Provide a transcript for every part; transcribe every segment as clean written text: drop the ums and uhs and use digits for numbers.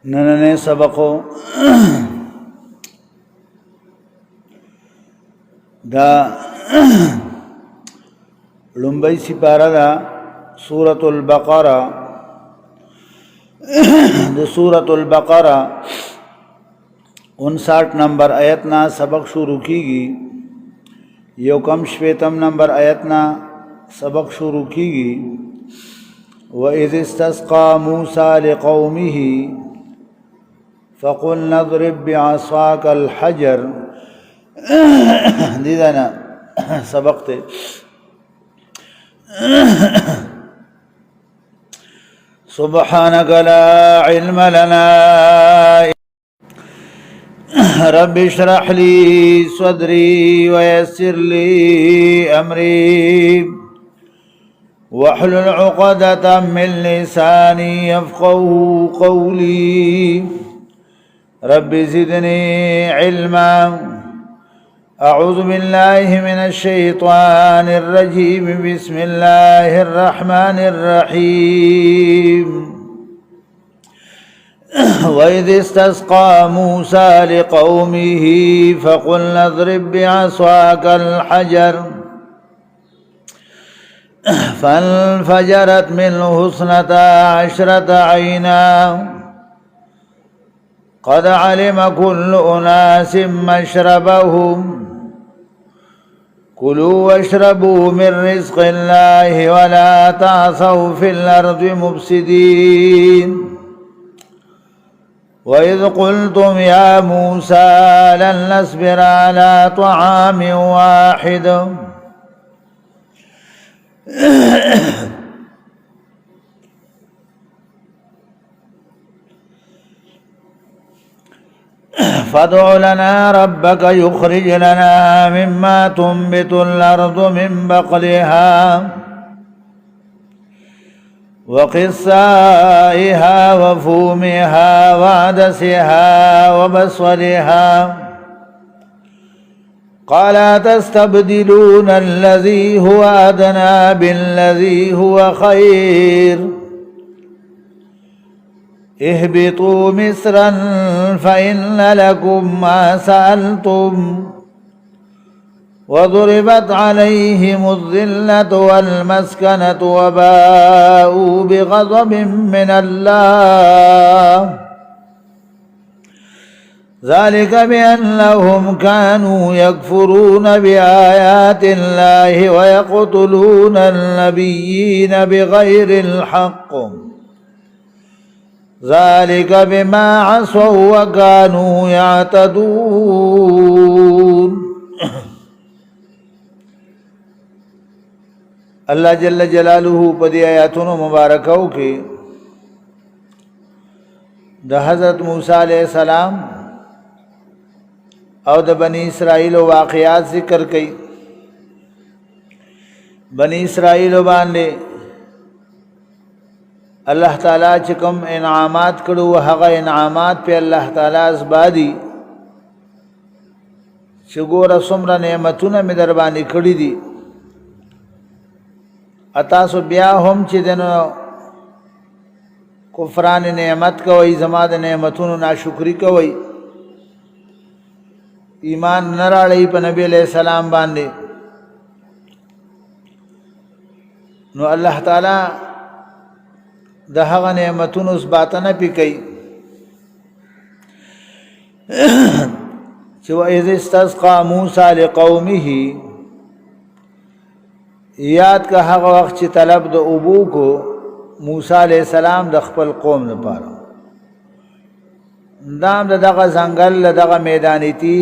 नन्हे सबको दा लुम्बई सिपारा दा सूरतुल बकरा सूरतुल बकरा 59 नंबर आयतना सबक शुरू कीगी। यो कम श्वेतम नंबर आयतना सबक शुरू कीगी। व इज़ इस्तस्क़ा मूसा लिक़ौमिही फ़क़ुल नज़रिब बिअसाकल हजर दीदाना सबक थे। सुब्हानक ला इल्म लना रब्बि इश्रह ली सदरी व यस्सिर ली अमरी वहलुल उक़दतम मिन लिसानी यफ़क़हू क़ौली रब्बि ज़िदनी इल्मा। अऊज़ु बिल्लाहि मिनश शैतानिर रजीम बिस्मिल्लाहिर रहमानिर रहीम। वइज़ इस्तस्क़ा मूसा लिक़ौमिही फ़क़ुल नज़रिब बिअसाकल हजर फ़न्फ़जरत मिन्हु इस्नता अशरता ऐना क़द अलिम कुल्लु उनासिम मशरबहुम कुलू वशरबू मिन रिज़्क़िल्लाहि वला तासौ फिल अर्दि मुफ़्सिदीन। वइज़ क़ुल्तुम या मूसा लन नस्बिर अला तआमिन वाहिद फ़द्उ लना रब्बक युख़रिज लना मिम्मा तुंबितुल अर्दु मिन बक़लिहा व क़िस्साइहा व फ़ूमिहा व अदसिहा व बसलिहा क़ाल तस्तबदिलून अल्लज़ी हुवा अदना बिल्लज़ी हुवा ख़ैर इहबितू मिस्रन फ़इन्न लकुम मा सअल्तुम वज़ुरिबत अलैहिमुज़्ज़िल्लतु वल्मस्कनतु वबाऊ बिग़ज़बिन मिनल्लाह ज़ालिक बिअन्नहुम कानू यकफ़ुरून बिआयातिल्लाहि व यक़्तुलूनन नबिय्यीन बिग़ैरिल हक़्क़ ज़ालिक बिमा असौ व कानू यअतदून। अल्लाह जल्ल जलालुहु पदी आयातुन मुबारकौ के द हज़रत मूसा अलैहिस्सलाम और द बनी इसराइल वाक़यात ज़िक्र कई। बनी इसराइल बांदे अल्लाह ताला चिकम इनामात कड़ू हगा इनामात पे अल्लाह ताला असबादी चिगोर सुमरा नेमतुना में दरबानी कड़ी दी अतासु ब्या हम चिदन कुफरान नेमत कवई जमाद नेमतुन नाशुक्री कवई ईमान न राड़ी पर नबी अलैहिस्सलाम बांदे नो अल्लाह ताला दहगा नेमतुन उस बातना पी कई व इज़ इस्तस्क़ा मूसा लिक़ौमिही याद का हक़ वक्त तलब द उबू को मूसा अलैहिस्सलाम द खपल कौम न पारा दाम दगा जंगल दगा मैदानी थी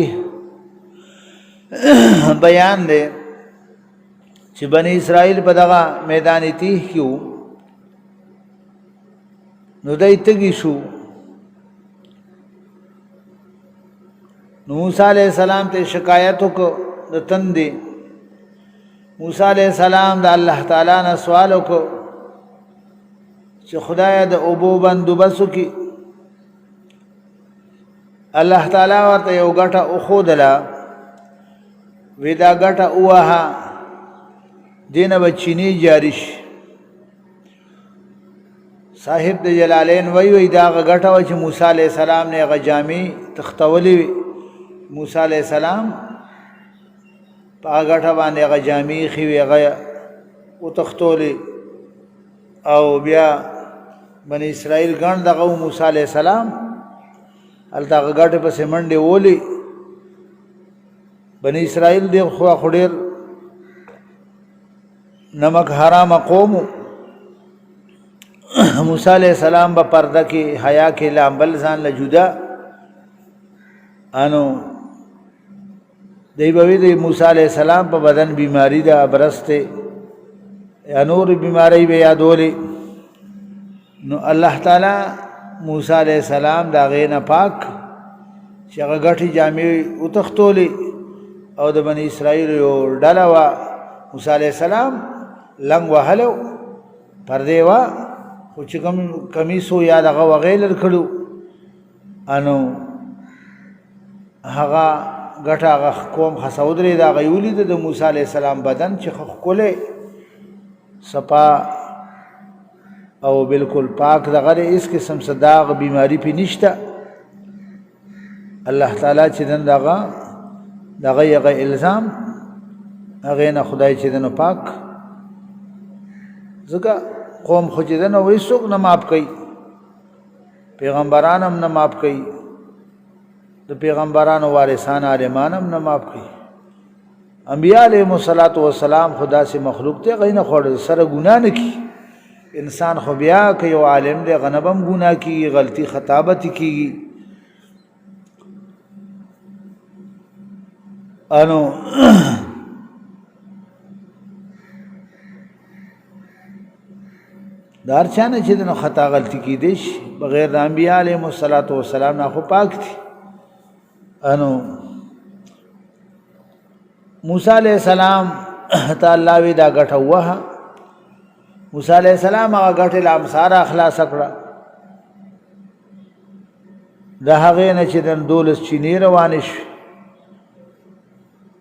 बयान दे कि बनी इसराइल पर दगा मैदानी थी क्यों नुदई तगी शू मूसा अलैहिस्सलाम ते शिकायतों को दतन दे मूसा अलैहिस्सलाम दा अल्लाह ताला न सवालों को खुदाया द उबू बंदोबस्तु की अल्लाह ताला वर्त यो गठा उखोदला वेदा गठा उहा दिन बचीनी जारिश صاحب د جلالین وی دا غټه و چې موسی علیہ السلام نه غجامی تختولی موسی علیہ السلام په غټه باندې غجامی خوی غ او تختولی او بیا بنی اسرائیل ګڼ دغه موسی علیہ السلام الته غټه په سیمنډه ولی بنی اسرائیل دی خو خډیر نمک حرام قوم موسی علیہ السلام با پردہ کی حیا کے لامبل ځان له جدا انو دی بوی دی موسی علیہ السلام په بدن بیماری دا برسته یا نور بیماری به یادولی نو الله تعالی موسی علیہ السلام دا غینا پاک چې هغه غټي جامې وتختولی او د بنی اسرائیل یو ډله وا موسی علیہ السلام لنګ وهلو پردې وا خو چې کوم کمیسو یا دغه وغیلر کړو انو هغه غټه هغه قوم خسودري دا غیولی د موسی علیہ السلام بدن چې خخوله صفا او بالکل پاک دغه اس قسم صداغ بیماری پی نشتا الله تعالی چې دن دغه الزام هغه نه خدای چې دنو پاک زګه قوم خو چې دنو وېسوک نه ماپ کوي پیغمبران هم نه ماپ کوي د پیغمبرانو وارثان عالمان هم نه ماپ کوي انبیاء علیهم الصلاۃ والسلام خدا سے مخلوق ته غینه خور سره ګناه نه کی انسان خو بیا کوي او عالم دې غنبم ګناه کی غلطی خطابت کی انو دار چانه چې نو خطا غلطی کی دیش بغیر د انبیاء علیهم الصلاۃ والسلام نه خو پاک دي انو موسی علیہ السلام تعالی وی دا غټه وه موسی علیہ السلام هغه غټه لامسار اخلاص کړه د هغه نه چې د دولس چینی روان شي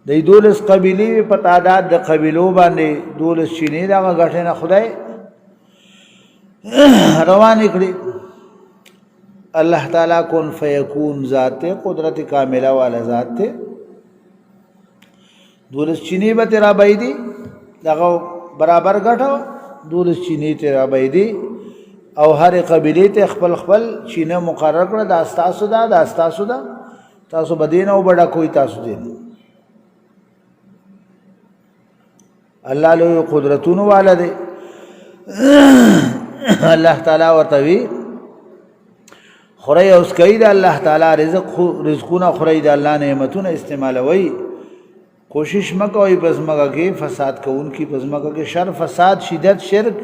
د دولس قبیله په تعداد د قبیلو باندې دولس چینی دا غټه نه خدای روان کړي الله تعالی کون فیکون ذات قدرت کامله والا ذات ته دولس چینی به تیرا بایدی دغه برابر غټو دولس چینی تیرا بایدی او هر قبیله ته خپل خپل چینه مقرر کړه د استاسو دا د استاسو دا تاسو بدین او بڑا کوئی تاسو دین الله له قدرتونو والده الله تعالی ورتوی خوري اوس کوي د الله تعالی رزقونه خوري د الله نعمتونه استعمالوي کوشش مکوئ پس مگا کې فساد کوون کی پس مگا کې شر فساد شدت شرک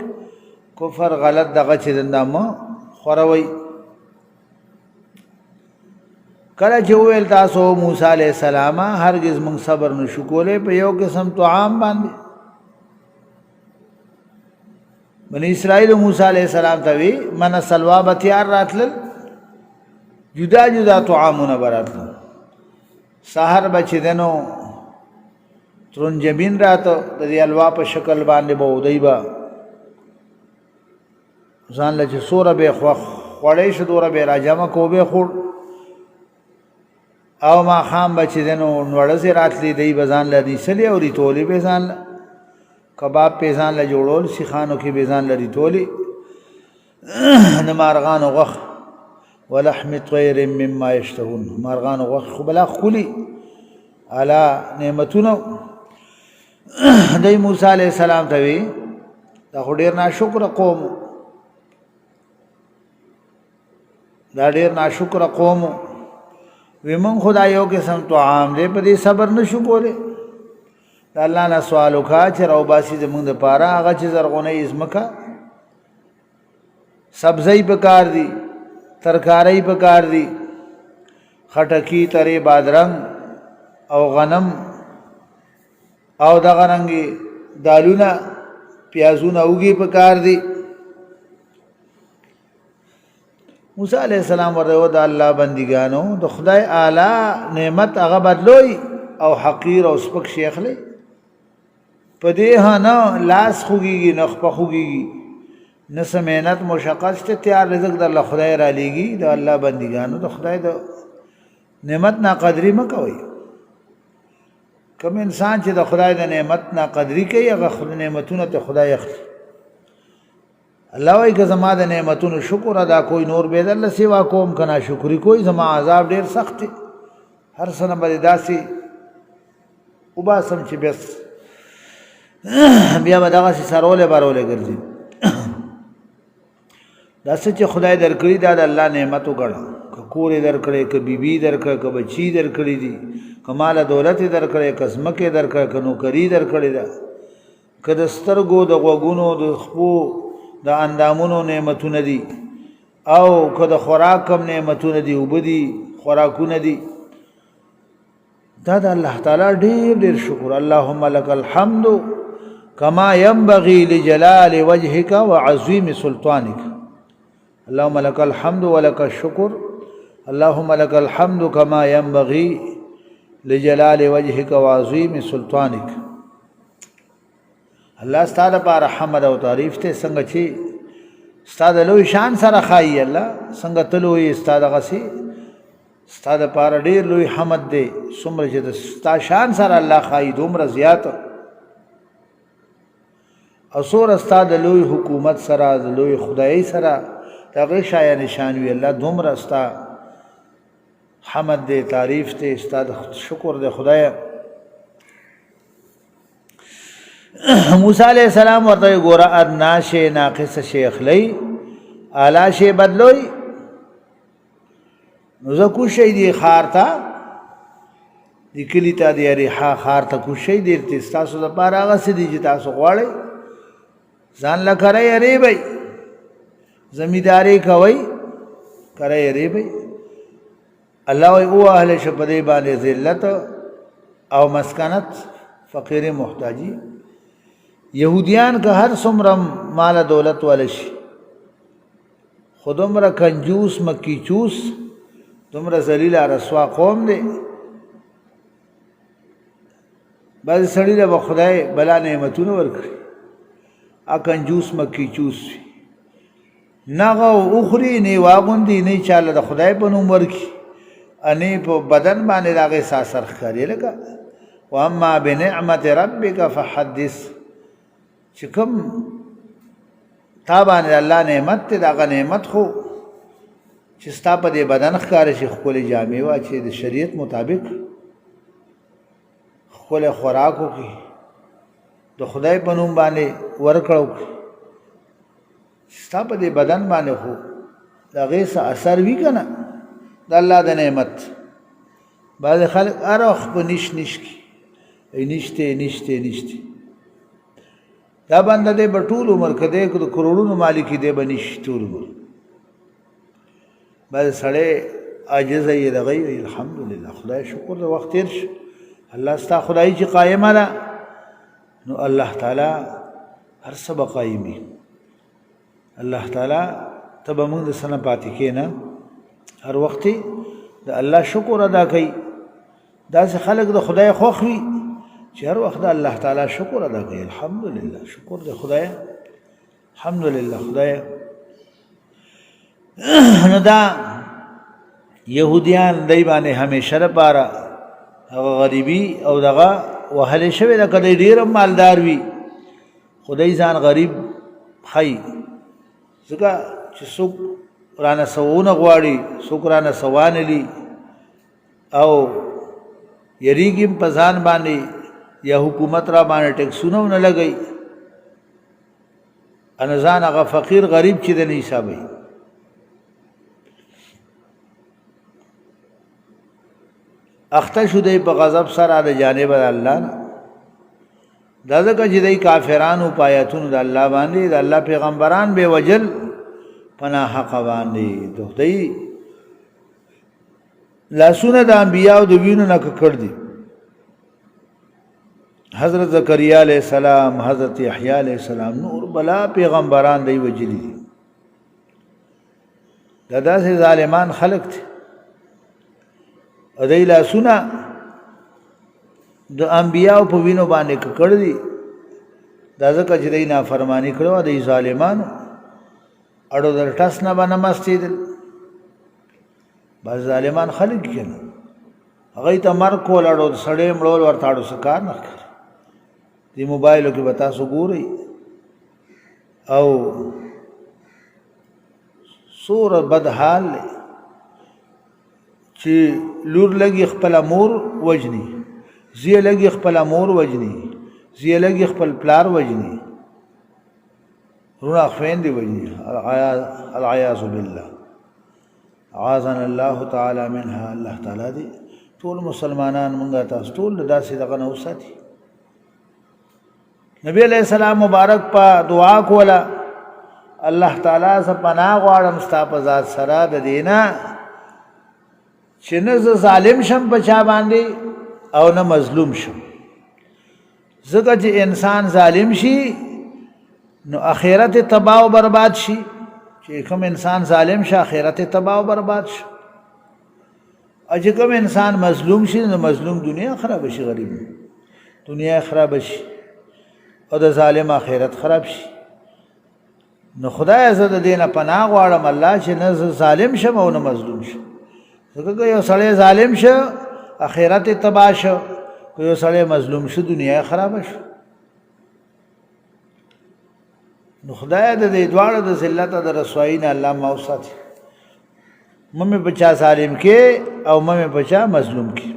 کفر غلط دغه چې دندامه خوروي کله چې ویل تاسو موسی علیہ السلام هرگز موږ صبر نشو کولای په یو قسم طعام باندې بنی اسرائیل موسی علیہ السلام ته وی من سلوا بتیار راتل جدا جدا طعامونه براتل سحر بچ دنو ترنجبین راته د دې الوا په شکل باندې به ودایبا ځان له سوره به خوړې شو دوره به راجمه کو به خور او ما خام بچ دنو نوړه سي راتلی دی بزان لري سلی او ری تولی به ځان کباب په ځان له جوړول سیخانو کې به ځان لري تولی نمارغان غخ ولحم طير مما يشتهون مارغان غخ خو بلا خولي الا نعمتونو دای موسی علیہ السلام ته وی دا ډیر ناشکر قوم دا ډیر ناشکر قوم ومن خدای یو قسم طعام دې په دې صبر نشو کوله دا الله نه سوال وکا چې راو باسي زمونږ د پاره هغه چې زرغونه ازمکا سبزی پکار دی ترکاری پکار دی خټکی ترې بادرنګ او غنم او دا غرنګي دالونه پیازونه اوږي پکار دي موسی علیہ السلام ورته د الله بندګانو د خدای اعلی نعمت هغه بدلوي او حقیر او سپک شیخ لې پدې نه لاس خوږي نخ په خوږي نس مهنت مشقت ته تیار رزق د الله خدای را لېږي د الله بندګانو د خدای د نعمت ناقدری مکوئ کوم انسان چې د خدای د نعمت ناقدری کوي هغه خدای نعمتونه ته خدای اخلي الله وايي که زما د نعمتونو شکر ادا کوئی نور به د الله سیوا کوم کنا شکر کوئی زما عذاب ډیر سخت دی هر سنه باندې داسي وبا سم چې بس بیا به دغه سرول بارول ګرځي داسې چې خدای درکړي دا د الله نعمت وګڼه که کور درکړي که بیبي درکړي که بچی درکړي دي که مال دولت درکړي که ځمکې درکړي که نوکري درکړي ده که د سترګو د غوږونو د خپو د اندامونو نعمتونه دي او که د خوراک کم نعمتونه دي اوبه دي خوراکونه دي دا د الله تعالی ډېر ډېر شکر اللهم لك الحمد كما ينبغي لجلال وجهك وعظيم سلطانك اللهم لك الحمد ولك الشكر اللهم لك الحمد كما ينبغي لجلال وجهك وعظيم سلطانك الله ستاسو لپاره حمد او تعریف ته څنګه چې ستاسو لوی شان سره خایي الله څنګه تلوي ستاسو غسي ستاسو لپاره ډیر لوی حمد دی څومره چې ستاسو شان سره الله خایي دومره زیات او سور ستاسو لوی حکومت سره لوی خدای سره دغه شای نشان وی الله دومره ستاسو حمد دی تعریف ته ستاسو شکر دی خدای موسی علیہ السلام ورته ګوره ادنا شی ناقص شیخ لئی اعلی شی بدلوي نو زه کو شی دی خارتا دی کلی ته دی ریحا خارتا کو شی دی تاسو د پاره هغه سدي چې تاسو غواړئ ځان لا کرای ری بھائی زمیداری کوي کرای ری بھائی الله او اهل شپدی باندې ذلت او مسکنت فقیر محتاجی یهودیان که هر څومره مال دولت ولشي خودمره کنجوس مکی چوس دومره ذلیل رسوا قوم دی بعض سړي له خدای بلا نعمتونه ورکړي ا کنجوس مکی چوس نغه اخري نه واغوندي نه چاله د خدای په نوم ورکی اني په بدن باندې راغې ساسر خاري لګا واما بنعمت ربك فحدث چې کوم تابانه الله نعمت ته دا نعمت خو چې ستا په دې بدن ښکار شي خپل جامې وا چې د شریعت مطابق خپل خوراکو کې د خدای په نوم باندې ورکړو ستا په دې بدن باندې خو دا غیس اثر وی کنه د الله د نعمت بعض خلک ارخ په نش کی نشته دا باندې د بټول عمر کده کو کروڑونو مالک دی بنش ټول عمر بس سړی عاجز ای دغی الحمدلله خدای شکر د وخت تیر الله ستا خدای چې قائم را نو الله تعالی هر سبق قائمي الله تعالی تب موږ د سنه پاتې کینا هر وخت د الله شکر ادا کوي دا چې خلق د خدای خوخوي چې هر وخت الله تعالی شکر ادا کوي الحمدلله شکر د خدای الحمدلله خدای نو دا يهوديان دای باندې همیشه لپاره غریبی او دغه وهله شوی د کدی ډیر مالدار وي خدای ځان غریب خی ځکه چې څوک رانه سوونه غواړي څوک رانه سوانلی او یریګم پزان باندې یا حکومت را باندې ټیکسونه نه لګي ان ځان هغه فقیر غریب چې د نه حسابي اخته شو دی په غضب سره د جانب الله نه دا ځکه چې دی کافرانو پایتون د الله باندې د الله پیغمبران به وجل پناه حق باندې دوی لاسونه د انبیاء د وینو نه کړ دي حضرت زکریا علیہ السلام حضرت یحیی علیہ السلام نور بلا پیغمبران دی وجلی دي دا داسې ظالمان خلق دي ادای لاسونه د انبیاء په وینو باندې کړ دي دا ځکه چې دی نافرمانی کړو د ظالمانو اړو در ټس نه به نه مستېدل بعض ظالمان خلک که نه هغوی ته مرګ کول اړو سړی مړول ورته اړو څه کار نه ښکاري دې موبایلو کې به تاسو ګورئ او څومره بد حال دی چې لور لګي خپله مور وژني زوی لګي خپله مور وژني زوی لګي خپل پلار وژني رونه خویندې وژني العیاذ بالله اعاذنا الله تعالی منها الله تعالی دې ټول مسلمانان مونږه تاسو ټول داسې دغه نه وساتي نبی علیہ السلام مبارک په دعا کوله الله تعالی څخه پناه غواړم ستا په ذات سره د دې نه چې نه زه ظالم شم په چا باندې او نه مظلوم شم ځکه چې انسان ظالم شي نو آخرت تباہ و برباد شي چې کوم انسان ظالم شي آخرت تباہ و برباد شي او چې کوم انسان مظلوم شي نو مظلوم دنیا خراب شي غریب دنیا خراب شي او د ظالم آخرت خراب شي نو خدای زه د دې نه پناه غواړم الله چې نه زه ظالم شم او نه مظلوم شم ځکه که یو سړی ظالم شو آخرت تباه شو که یو سړی مظلوم شو دنیا خراب شو نو خدای د دې دواړو د ذلت او د رسوایي نه الله ما وساتي مې بچا ظالم کې او مې بچا مظلوم کې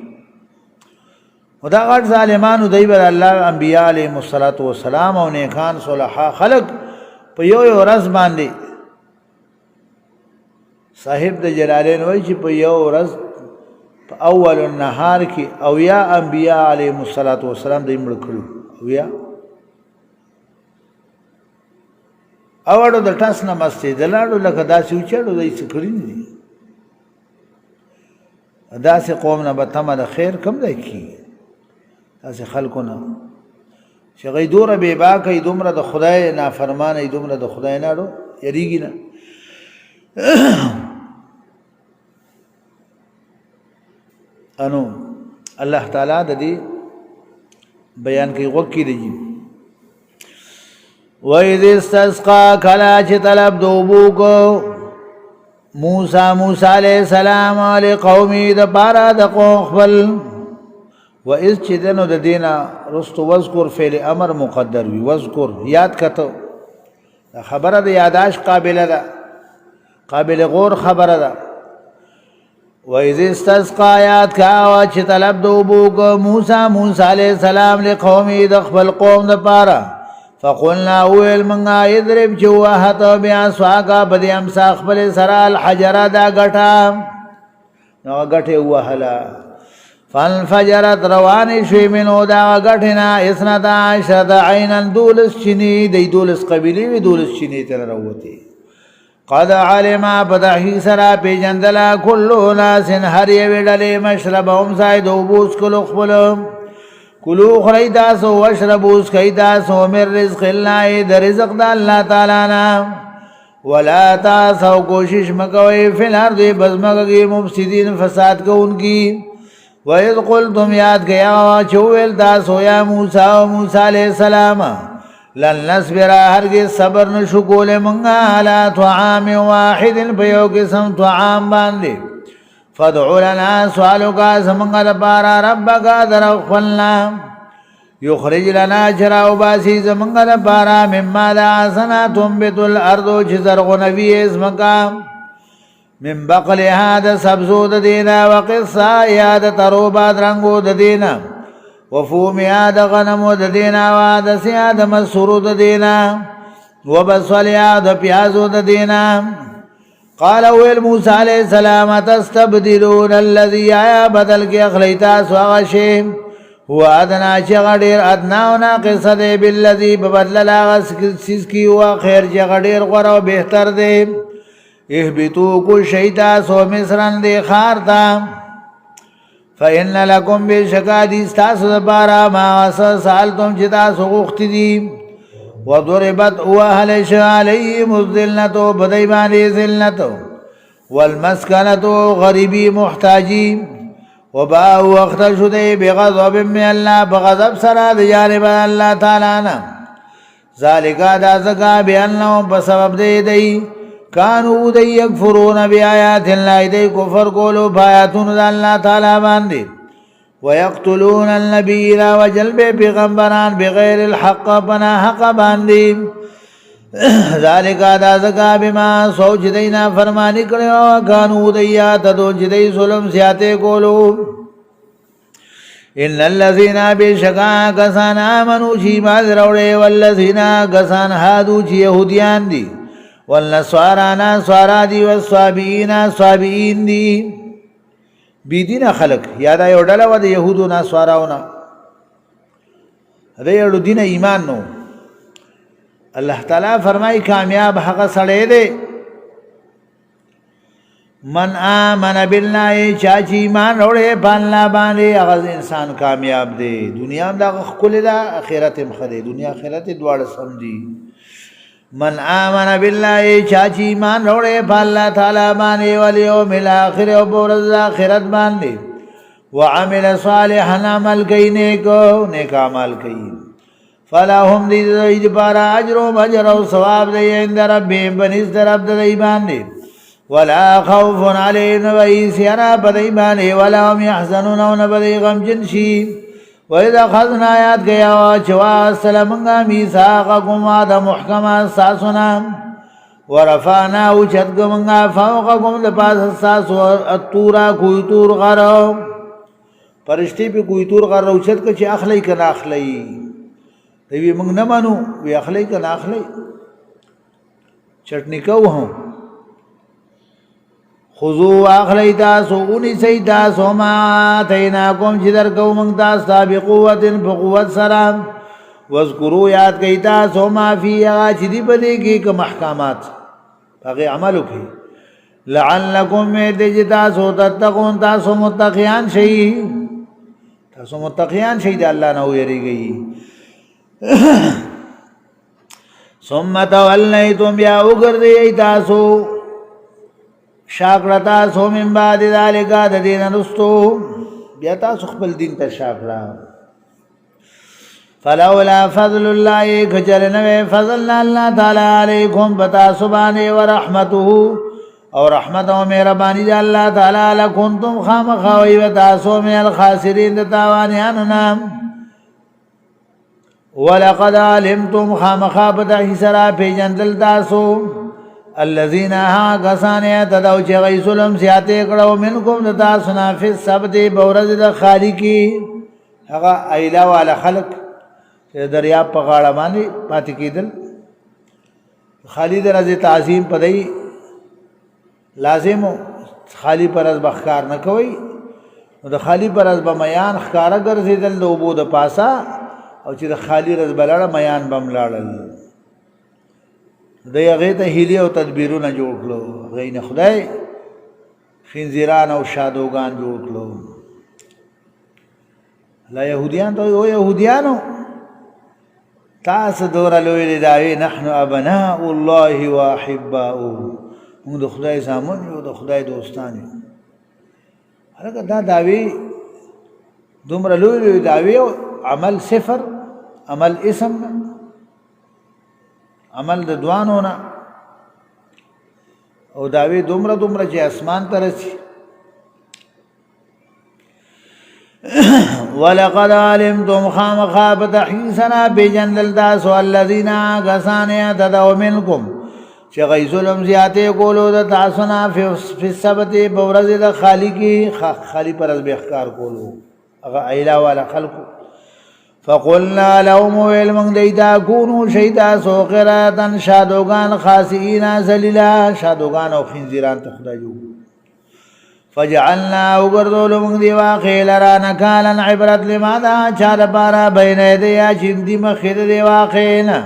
خدا غټ ظالمانو دی بر الله انبیاء علیهم الصلاۃ والسلام او نیکان صالحا خلق په یو ورځ باندې صاحب د جلالین وایي چې په یو ورځ په اول النهار کې او یا انبیاء علیهم الصلاۃ والسلام دوی مړ کړو او یا اواړو د ټاس نه مستې دلاړو لکه داسې وچړو دوی څه کړي نه دي داسې قوم نه به تمه د خیر کم دی کېږي داسې خلکو نه چې هغوی دومره بېباکه وي دومره د خدای نافرمانه وي دومره د خدای نه اړو یېرېږي نه انو الله تعالی د دې بیان کوي غوږ کېږدي وَإِذِ اسْتَسْقَىٰ کله چې طلب د اوبو کو موسی علیہ السلام لقومه د پاره د قوم خپل وَإِذ چې دنو د دینه رستو وذکر فعل امر مقدر وي وذکر یاد کته خبره د یاداش قابله ده قابل غور خبره ده وَإِذِ اسْتَسْقَىٰ یاد کا چې طلب د اوبو کو موسی علیہ السلام لقومه د خپل قوم د پاره فقلنا ویل منگا ادرب چوهتا بیاسواکا بدی امسا خپل سرا الحجرہ دا گٹا نو گٹے وحلا فانفجرت روانی شوی منو دا گٹنا اسنتا عشرت عینا دولس چنی دی دولس قبیلی وی دولس چنی تل روتی قد علما پتحی سرا پی جندلا کلو ناسن هر یوی ڈلی مشربهم ساید اوبوس کلو خپلم کلو خری تاسو واشربوا اسکی تاسو من رزق اللہ در رزق دا اللہ تعالی نا ولا تاسو کوشش مکوئی فی الارض بزمگی مفسدین فساد کو ان کی وَإِذْ قُلْتُمْ یاد گیا چوویل تاسو یا موسیٰ علیہ السلام لن نصبر ہرگز صبر نشکول منگا علا طعام واحد پیو قسم طعام باندے فادعو لنا سوالو کا سمنگا دپارا ربکا درخفلنا یخرج لنا چراو باسی سمنگا دپارا مما دا آسنا تنبت الارضو چی زرغنوی اسمکا من بقلها دا سبزو دا دینا وقصا یا دا تروبات رنگو دا دینا وفومیا دا غنمو دا دینا وعدسیا دا مسورو دا دینا وبصلیا دا پیازو دا دینا قال ویل موسی علیہ السلام تستبدلون الذي آیا بدل کی اخلیتا سواغشی هو ادنا چغدیر ادناو ناقص دے بالذی ببدل لاغس سیز کی ہوا خیر چغدیر غرو بہتر دے احبتو کو شیطا سو مصرن دے خارتا فإن لکم بشکا دیستاسو دبارا ما سالتم چتا سغوخت دی وضربت وهلش عليهم الذلة بديمان ذلة والمسكنة غريبي محتاجي وباءوا واختشوا بغضب من الله بغضب سرا بجانب الله تعالى ذلك دا زكا بأنهم بسبب دی کانو دی یکفرون بی آیات اللہ دی کفر کولو بآیاتون دا اللہ تعالی باندے ویقتلون النبی را وجلب پیغمبران بغیر الحق پنا حق باندے ذالکا دا زکا بما سوچ دینا فرمانی کرے کانو دی آتدو جدی ظلم سیاتے کولو ان الذین بشکا کسان آمنو چی باز روڑے والذین کسان حادو چی یہودیان دی والنصارانا سوارا دی والصابئین صابئین دی بی دین خلق یادا یو ڈلا و دا یہودو نا سواراونا دا یو دین ایمان نو اللہ تعالیٰ فرمائی کامیاب حق سڑے دے من آمن باللہ چاچی ایمان روڑے پانلا باندے اغز انسان کامیاب دے دنیا دا خکل دا آخرت مخدے دنیا آخرت دوار سمجھی من آمن باللہ چاچی ایمان روڑے پانلا تعالیٰ باندے والیوم الاخر و بورز آخرت باندے وعمل صالحا عمل کئی نیک عمل کئی فلاهم دی پارا اجرو بجرو ثواب دی عند ربهم بنزد رب دی باندے ولا خوف عليهم ويسيرا بديباني ولا هم يحزنون بدي غم جنشي وإذا أخذنا آيات گیا وچوا سلمنگا میثاقکم وعد محکم ساسنا ورفعنا وچتگمنگا فوقکم لپاس ساسو الطورا کوئی تور غرو پرشتی پی کوئی تور غرو چت کچھ اخلی کن اخلی وی منگ نمانو وی اخلی کن اخلی چٹنی کو ہوں خذو اخلی تاسو اونی سی تاسو ما آتیناکم چی در کو منگ تاستا بقوت بقوت سرام وذکرو یاد کئی تاسو ما فی اغا چی دی پدے کی کم احکامات باقی عملو کی لعلکم میدے تاسو تتقون تاسو متقیان شئی تاسو متقیان شئی دا اللہ نو یری گئی ثم تولیتم بیا اگردی تاسو شاکڑا تاسو من بعد ذالکا دا دین رستو بیا تاسو خپل دین تا شاکڑا فلولا فضل اللہ کچرنوے فضلنا اللہ تعالی علیکم بتاسو بانے ورحمتو اور رحمت و مہربانی دا اللہ تعالی لکنتم خامخوائی بتاسو من الخاسرین دا تاوانیاننا وَلَقَدْ عَلِمْتُمْ خَامَخَابَتَ حِسَرَا پی جندل تاسو الَّذِينَ ہاں کسانے تدو چغی سلم سیاتے کڑو منکم دتاسنا فی السبت بورز دا خالی کی اگا ایلا والا خلق دریاب پا غاڑا مانی پاتی کی دل خالی در از تعظیم پدئی لازم خالی پر از بخکار نکوئی دا خالی پر از بمیان خکارا گرزی دل دو بود پاسا او چې د خالی رز بلاړه میان بم لاړل د هغې ته هیلې او تدبیرونه جوړ کړو هغې نه خدای خنزیران او شادوګان جوړ کړو لا یهودیان ته او یهودیانو تاسو دوره لویې دعوې نحن ابناء الله واحباؤه موږ د خدای زامن یو د خدای دوستان یو هلکه دا دعوې دومره لویې دعوې عمل صفر عمل اسم عمل د دوانونا او داوی دومره دومره چې اسمان ته رسی ولقد علمتم خامخابت حیسنا بجندل تاسو الذین آگسان اعتدوا منکم چې غی ظلم زیاتے کولو د تاسونا فی السبت بورز د خالی کی خالی پر از بخکار کولو اگا ایلا والا خلقو فقلنا لهم علم دیتا کونو شیطا سو قراتن شادوگان خاسئین زلیلا شادوگان او خنزیران تخدا جو فجعلنا اگردو لمنگ دی واقعی لرا نکالا عبرت لمادا چال پارا بین ایدیا چندی مخید دی واقعینا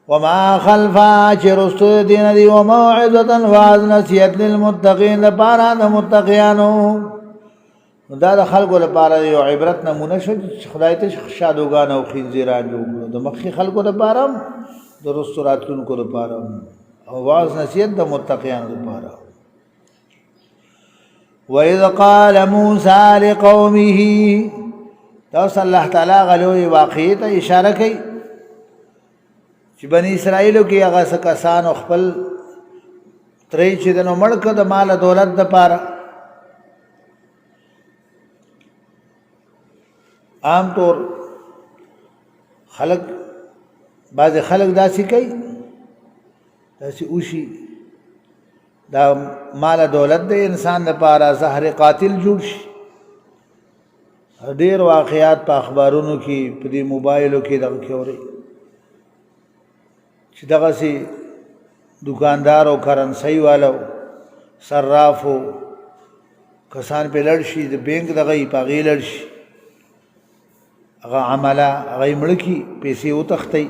وما خلفا چی رستو دین دی وموعظتا واز نسیت للمتقین دی پارا دی متقیانو دا د خلکو لپاره یو عبرت نمونه شو چې خدای ته شادوګان او خنزیران جوړ کړو د مخکې خلکو لپاره د رستو راتلونکو لپاره او واعظ نصیحت د متقیانو لپاره وَإِذْ قَالَ مُوسَى لِقَوْمِهِ دا اوس الله تعالی غلوی واقعي ته اشاره کوي چې بني اسرائیلو کې هغه کسان خپل ترې چې د نو مړ که د مال دولت دپاره. عام طور خلق بعض خلق داسې کوي داسې اوشي دا مال دولت د انسان دپاره زهر قاتل جوړ شي. ډېر واقعات په اخبارونو کې په دې موبایلو کې دغه کې اورئ چې دغسې دکاندارو کرنسۍ والو صرافو کسان پې لړ شي د بینک دغه یې په هغې لړ شي هغه عمله هغه یې مړه کي پیسې وتښتئ.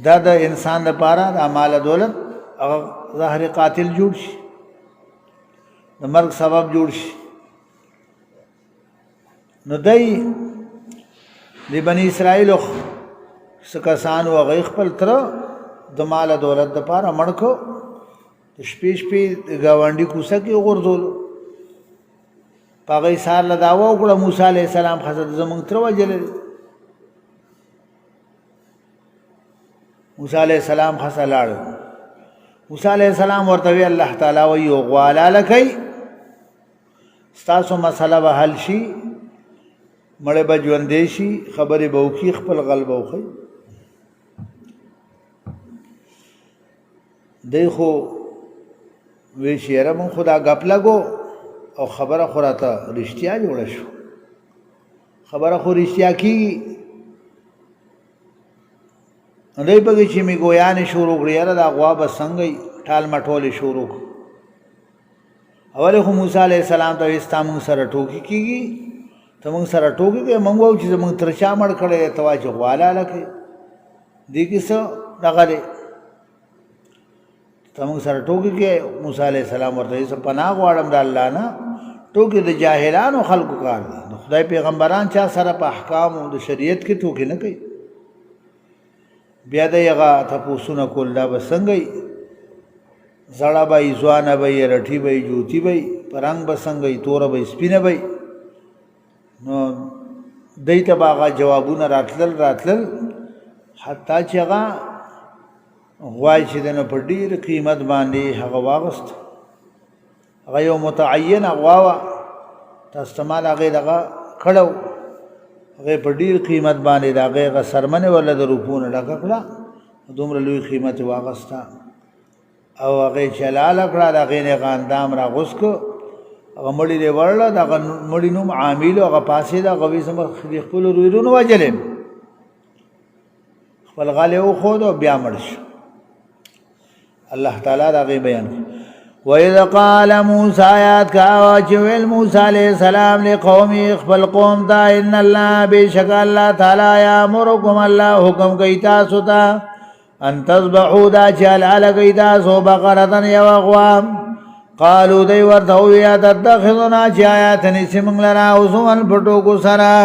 دا د انسان دپاره د مال دولت هغه زهر قاتل جوړ شي د مرګ سبب جوړ شي. نو دی د بني اسرائیلو څه کسان و هغوی خپل تره د مال دولت دپاره مړ کړو د شپې شپې د ګاونډي کوڅه کې وغورځولو. په هغوی سهار له دعوه وکړه موسی علیه السلام ښځه زموږ تره وژلی دی. موسی علیه السلام ښځه لاړه. موسی علیه السلام ورته وی الله تعالی وایي یو غوا حلاله کوئ ستاسو مسله به حل شي مړی به ژوندی شي خبرې به وکړي خپل غل به وښئ. دی خو وی چې یاره مونږ خو دا ګپ لګو او خبره خو راته رښتیا جوړه شو خبره خو رښتیا کېږي. دی پکې چې مې ګویانې شروع کړې یاره دا غوا به څنګه ټال مټولې شروع کړو. اولې خو موسی علیه السلام ته وایي ستا مونږ سره ټوکې کېږي ته مونږ سره ټوکې کوې مونږ وایو چې زمونږ تر چا مړ کړی دی ته وایې چې غوا حلاله کوې دې کې څه دغه دی ته مونږ سره ټوکې کوې. موسی علیه السلام ورته وایي زه پناه غواړم د الله نه ټوکې د جاهلانو خلکو کار دی د خدای پیغمبران چا سره په احکامو د شریعت کې ټوکې نه کوي. بیا د هغه تپوسونه کول دا به څنګه وي زړه به یې ځوانه به یې رټي به یې جوتي به یې په رنګ به څنګه وي توره به یې سپینه به یې. نو دی ته به هغه جوابونه راتلل حتی چې هغه غوا چې دی نو په ډېر قیمت باندې هغه واغست. هغه یو متعینه غوا وه تاسو ته مال هغې دغه کړی و هغې په ډېر قیمت باندې د هغې هغه څرمنې ورله د روپو نه ډکه کړه دومره لوی قیمت یې واغسته او هغې چې حلاله کړه د هغې نه هغه اندام راغوڅ کړه هغه مړي دې وړله د هغه مړي نوم عامل و هغه پاسېده هغه وایي زه د خپلو رویرونو وژلی یم خپل غل یې وښود او بیا مړ شو. الله تعالی د هغې بیان کړي. وَإِذْ قَالَ مُوسَىٰ یاد کاوه چې ویل موسی علیه السلام لقومي خپل قوم ته ان الله بېشک الله تعالی یامرکم الله حکم کوي تاسو ته ان تذبحوا دا چې حلاله کوي تاسو بقرة یوه غوا. قالو دی ورته وویل اتتخذنا چې آیا ته نیسې موږ لره هزوا په ټوکو سره.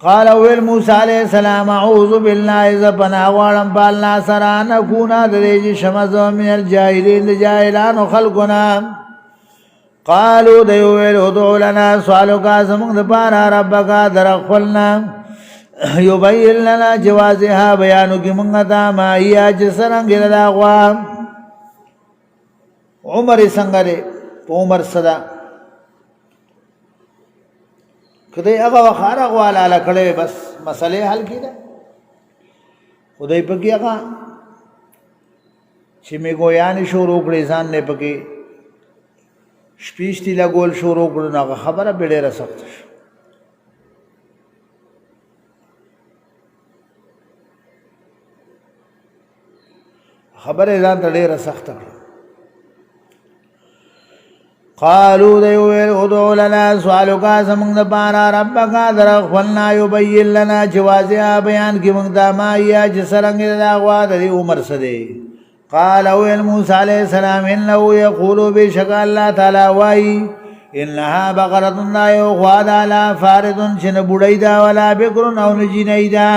قال ویل موسی علیه السلام اعوذ بالله زه پناه غواړم په الله سره ان اکونه د دې چې شمه زه من الجاهلین د جاهلانو خلکو نه. قالو دی وویل ادع لنا سوال وکړه زموږ دپاره ربک در خپلنا یبین لنا جوازها بیان وکړي موږ ته ما هي چې څرنګه ده دا غوا عمر یې څنګه دی په عمر څه ده که دی هغه وخت هره غوا حلاله کړی بس مسلې حل کېده خو دی پکې هغه چې مې ګویانې شروع کړې ځان نه پکې شپېشتي لګول شروع کړو نو هغه خبره بې ډېره سخته شوه. خبره ځان ته ډېره سخته کړه. قالو دی وویل ادع لنا سوال وکړه زموږ دپاره ربک در خپلنا یبین لنا چې واضحه بیان کړي موږ ته ما هي چې څرنګه ده دا غوا د دې عمر څه دی. قال ویل موسی علیه السلام انه یقول بېشکه الله تعالی وایي انها بقرة دا یو غوا ده لا فارض چې نه بوډۍ ده ولا بکر او نه جینۍ ده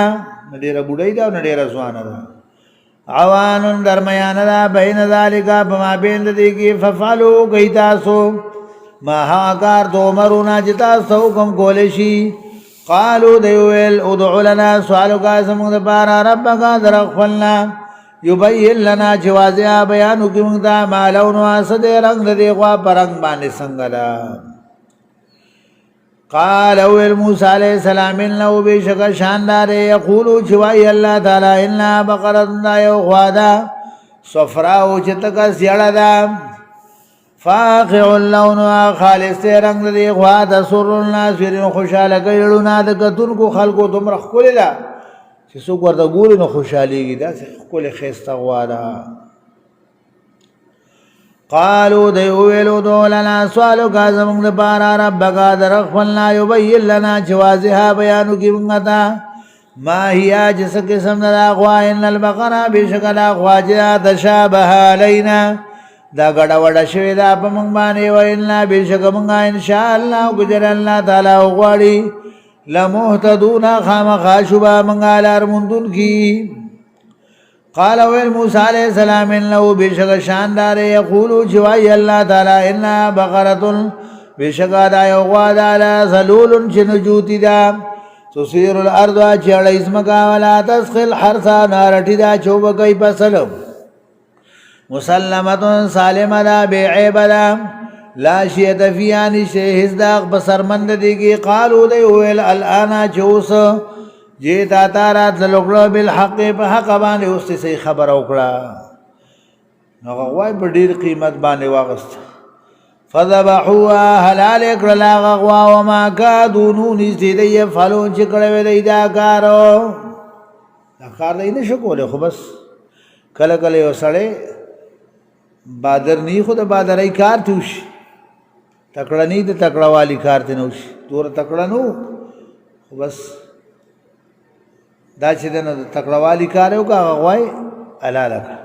نه ډېره بوډۍ ده او نه ډېره ځوانه ده عوان درمیانه ده بین ذالک په مابین د دې کې ففعلوا کوئ تاسو ما هغه کار د عمرونه چې تاسو حکم کولی شي قالو دیویل ادعو لنا سوالو کا زمونږ دپاره ربک در خپلنا یبین لنا چې واضح بیانو کې موږ ته ما لونها څه دی رنګ د دې غوا په رنګ باندې څنګه ده قال اویل موسی علیہ السلام انه بشک شاندار یقولو چې وای الله تعالی ان بقره دا یو غوا ده صفراء چې تک زیړه ده فاقع اللون خالص رنگ دی غوا د سر الناظرین خوشاله کړهونه د کتونکو خلکو دومره خپل ده چې څوک ورته ګوري نو خوشاليږي دا خپل خيسته غوا ده قالوا دیویلو دولنا سوالو کا زمونږ دپاره ربک در خپلنا یبین لنا چې واضح بیانو کې موږ ته ما هي جس قسم د غوا ان البقره بشک د غوا چې تشابه علینا دا گڑا وڑا شوی دا پا منگ بانے و اننا بلشک منگا انشاءاللہ گجر اللہ تعالی اغواری لمحتدون خام خاشبا منگا لارمندن کی قال ویل موسیٰ علیہ السلام انہو بلشک شاندار یقولو چوائی اللہ تعالی اننا بقرتن بلشک دا اغواد علا ظلول چنجوتی دا تصیر الارض چیڑ اسمکا ولا تسخل حرسا نارٹی دا چوبکی پسلم مسلمتن سالم دا بیعیب دا لا شیط فیانی شیحز داغ بسرمند دیگی قالو دیویل الانا چوس جیتا تارات للکڑا بالحق پا حق بانے استی سی خبر اکڑا نغوائی پر دیر قیمت بانے واغست فذبحوها حلال اکڑا لاغوا وما کادونو نیستی دی فلون چکڑوی دی دا کارو دا کار دی نشکو لے خو بس کل کل یو سڑے بادر نی خود بادرائی کار تیوشی تکڑا نی دا تکڑا والی کار تینوشی دور تکڑا نو بس دا چی دینا تکڑا والی کاریو کا غوائی علا لکا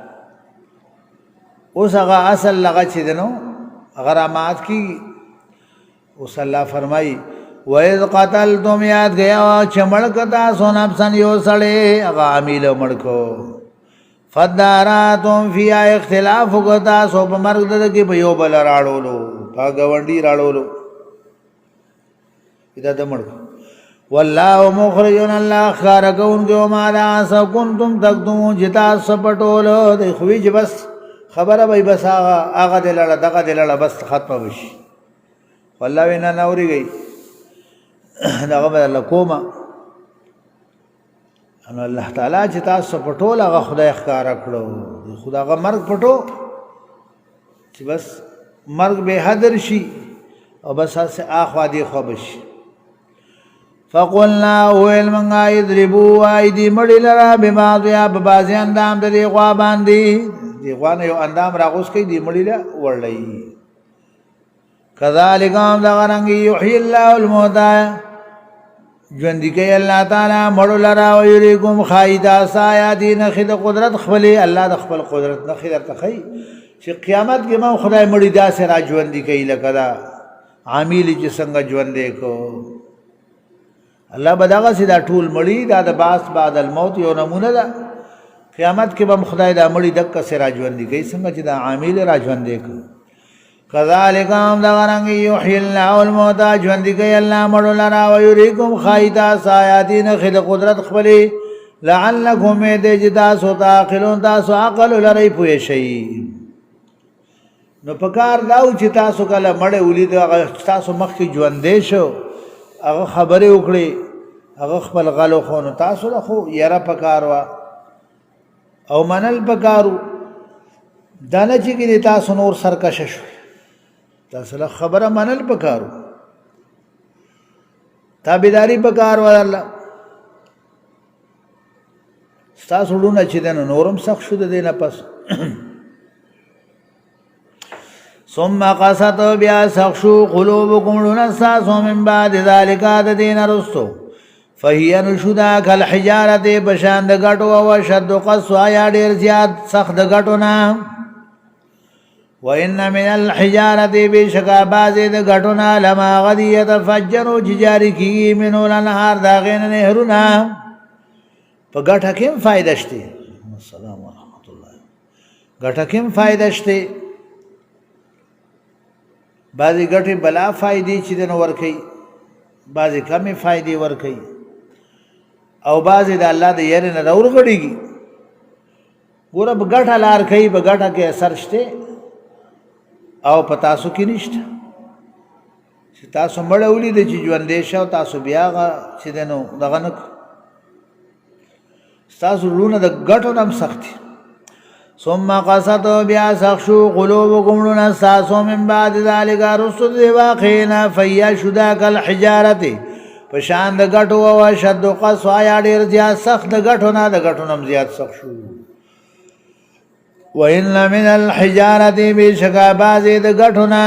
اس اگا اصل لگا چی دینو اگر آمات کی اس اللہ فرمائی وَإِذْ قَتَلْتُمْ یاد گیا چمڑکتا سو نفسن یو سڑے اگا عمیلو مڑکو فداراتم فی اختلاف کتا سو پا مرگ دادا کی پا یو بلا راڑولو پا گوانڈی راڑولو ادا دا مرگ واللہ مخرجون اللہ خارکون کے ومالا آسا کنتم تکتمون جتا سپٹولو دی خوی جی بس خبر بھئی بس آغا دلالا دقا دلالا بس ختم بش واللہ وینا نوری گئی دقا بدا اللہ کوما انو اللہ تعالیٰ چی تاسو پٹو لگا خدای اخکارا کرو خدا اگا مرگ پٹو چی بس مرگ بے حدر شی اور بس سے آخوا دی خوابش فقلنا اویل منگا ادربو آئیدی مڑی لرا ببعضیا ببازی اندام دا دی خوابان دی خوان یو اندام راغوز کئی دی مڑی لرا ورلی کذالکام دا غرنگی یحیی اللہ الموتا جوندی کئی اللہ تعالی مڑو لرا ویریکم خائدہ سایاتی نخید قدرت خبلی اللہ دا خبل قدرت نخید ارتخی چی قیامت کے من خدای مڑی دا سے را جوندی کئی لکدا عامیلی چی سنگا جوندے کو اللہ بداغا سی دا ٹول مڑی دا دا باس بعد الموت یو نمونہ دا قیامت کے من خدای دا مڑی دکا سے را جوندی کئی سنگا چی دا عامیل را جوندے کو کذالکام دا غرنگی یحیی اللہ الموتا جوندی کئی اللہ مڑو لرا ویریکم خائدہ سایاتی نخید قدرت خبلی لعلکم دے جتاسو تاقلون تاسو عقل لرائی پوئے شئی نو پکار داو چی تاسو کلا مڑے اولی دو اگر تاسو مخی جوندے شو اگر خبری اکڑی اگر خبل غلو خونو تاسو لخو یرا پکاروا او منل پکارو دانا چی کنی تاسو نور سرکش شو تاسو لخ خبر منل پکارو تابداری پکارو اللہ ستاسو ڈونا چی دینا نورم سخت شد دینا پس ثم قصت بیا سخشو قلوبکم لنساسو من بعد ذالکات دین رستو فہی نشدا کالحجارت بشاند گٹو و شد قصو آیا دیر زیاد سخت گٹونا وَإِنَّ مِنَ الْحِجَارَةِ بِشَكَا بَازِ دَ گھٹونا لَمَا غَدِي يَتَفَجَّرُ جِجَارِ کی مِنُو لَنْهَار داغین نہرونا پا گھٹا کم فائدشتے السلام ورحمت اللہ گھٹا کم فائدشتے بعضی گھٹی بلا فائدی چی دن ورکی بعضې کمې فایدې ورکوي او بعضې د الله د یارې نه راورغړېږي. ګوره په ګټه لار کوي، په ګټه کې اثر شته او په تاسو کې نشته. چې تاسو مړه ولیده چې ژوندی شه او تاسو بیا هغه چې دی نو دغه نه ستاسو زړونه د ګټو نه هم سخت دي. ثم قست بیا سخت شو قلوبکم زړونه ستاسو من بعد ذلک رسل د واقعې نه فهی شده کالحجارة په شان د ګټو او اشد قسوه یا ډېر زیات سخت د ګټو نه، د ګټو نه هم زیات سخت شو. وإن من الحجارة بشکا بعضې د ګټو نه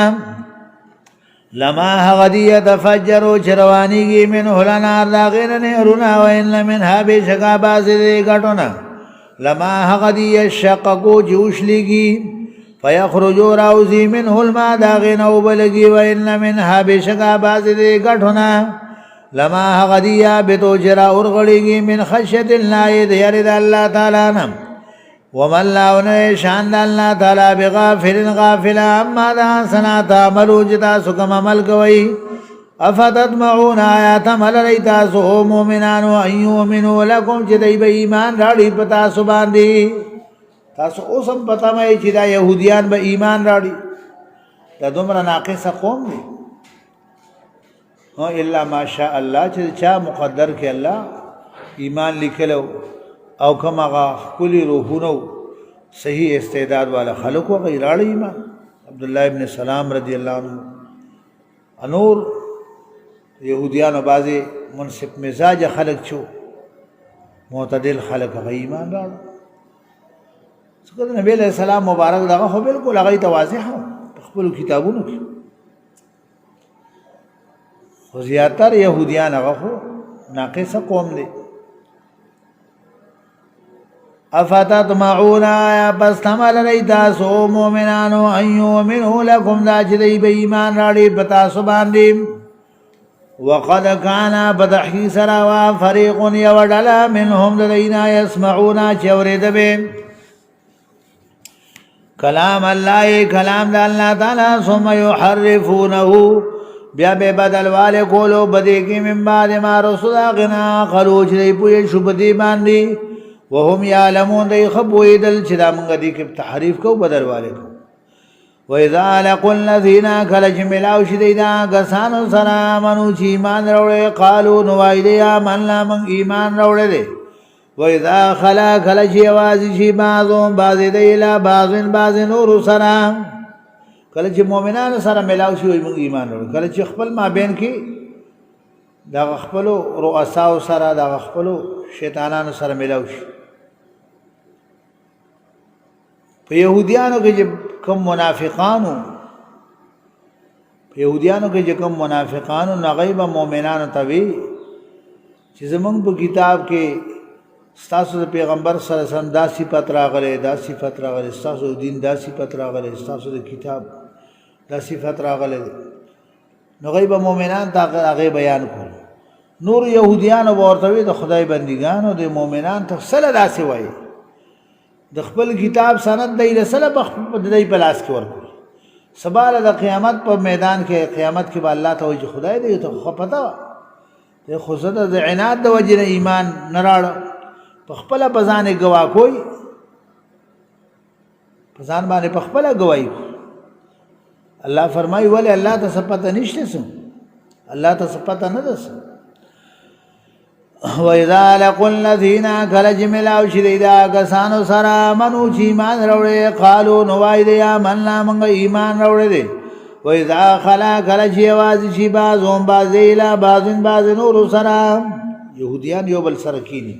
لما هغه دي يتفجرو چې روانېږي منه الانهار د هغې نه نهرونه. وإن منها بشکا بعضې د ګټو نه لما هغه دي یشققو چې وشلېږي فیخرجو راوځي منه الماء د هغې نه اوبه لګي. وإن منها بشکا بعضې د ګټو نه لما هغه دي یابتو چې راورغړېږي من خشیة الله د یارې د الله تعالی نه. وما الله نه شان د الله تعالی بغافل غافلا اما دا سنا تعملو چې تاسو کوم عمل کوئ. افتطمعون آیا تمه لرئ تاسو مؤمنانو ان یؤمنوا لکم چې دوی به ایمان راوړي په تاسو باندې. تاسو اوس هم په تمه یئ چې دا یهودیان به ایمان راوړي. دا دومره ناقصه قوم دی. الا ماشاء الله چې چا مقدر کې الله ایمان لیکلو او کوم هغه ښکلي روحونه صحیح استعداد والا خلق وغه راړي ایمان. عبدالله ابن سلام رضی الله عنه انور یهودیانو بعضې منصف مزاج خلق چو معتدل خلق هغه ایمان راړو. څنګه د نبی علیہ السلام مبارک دغه خو بالکل هغه ته واضح په خپلو کتابونو کې، خو زیاتر یهودیان هغه خو ناقصه قوم دی. افتطمعون آیا پس تمه لرئ تاسو مؤمنانو ان یؤمنوا لکم دا چې دوی به ایمان راوړي په تاسو باندې. وقد کان په تحقیق سره وا فریق یوه ډله منهم د دوی نه یسمعون چې اورېده به کلام الله کلام د الله تعالی ثم یحرفونه بیا به بدل واله کولو بدې کې من بعد ما رسول غنا خلو چې دوی پوه شو په دې باندې وهم یعلمون دی خبویدل چې دا مونږ دې کې تحریف کو بدل واله کو. وإذا لقوا الذين کله چې ملاو شي دی دا کسانو سره منو چې ایمان راوړی قالو نو وایي دی آمنا موږ ایمان راوړی دی. وإذا خلا کله چې یوازې شي بعضهم بعضې دی الی بعض نورو سره کله چې مؤمنانو سره ملاو شي وایي موږ ایمان راوړی. کله چې خپل مابین کې د خپلو رؤساو سره د خپلو شیطانانو سره ملاو شي. په یهودیانو کې چې کوم منافقانو نغیب مؤمنانو توی چې زمونږ په کتاب کې ستاسو د پیغمبر صلی الله علیه وسلم دا صفت راغلی، دا صفت راغلی، ستاسو دین دا صفت راغلی، ستاسو د کتاب دا صفت راغلی. نو غیب مؤمنان ته هغې بیان کړو. نور یهودیانو به ورته وي د خدای بندګانو د مؤمنان ته سله داسې وایي د خپل کتاب سند دی له سله د دی په لاس کې ورکړي. سبا د قیامت په میدان کې قیامت کې به الله ته وایي چې خدای دی ته خو پته وه دی خو زه د عناد د وجې نه ایمان نه راړه په خپله په ځان یې ګواه کوي، په ځان باندې په خپله ګواهي کوي. الله فرمایي ولې الله ته څه پته نشته څه الله ته څه پته نه ده څه. وإذا لقوا الذين کله چې ملاو شي دی دا کسانو سره منو چې ایمان راوړی قالو نو وایي دی آمنا موږ ایمان راوړی دی. وإذا خلا کله چې یوازې شي بعضهم بعضې الی بعض نورو سره یهودیان یو بل سره کیني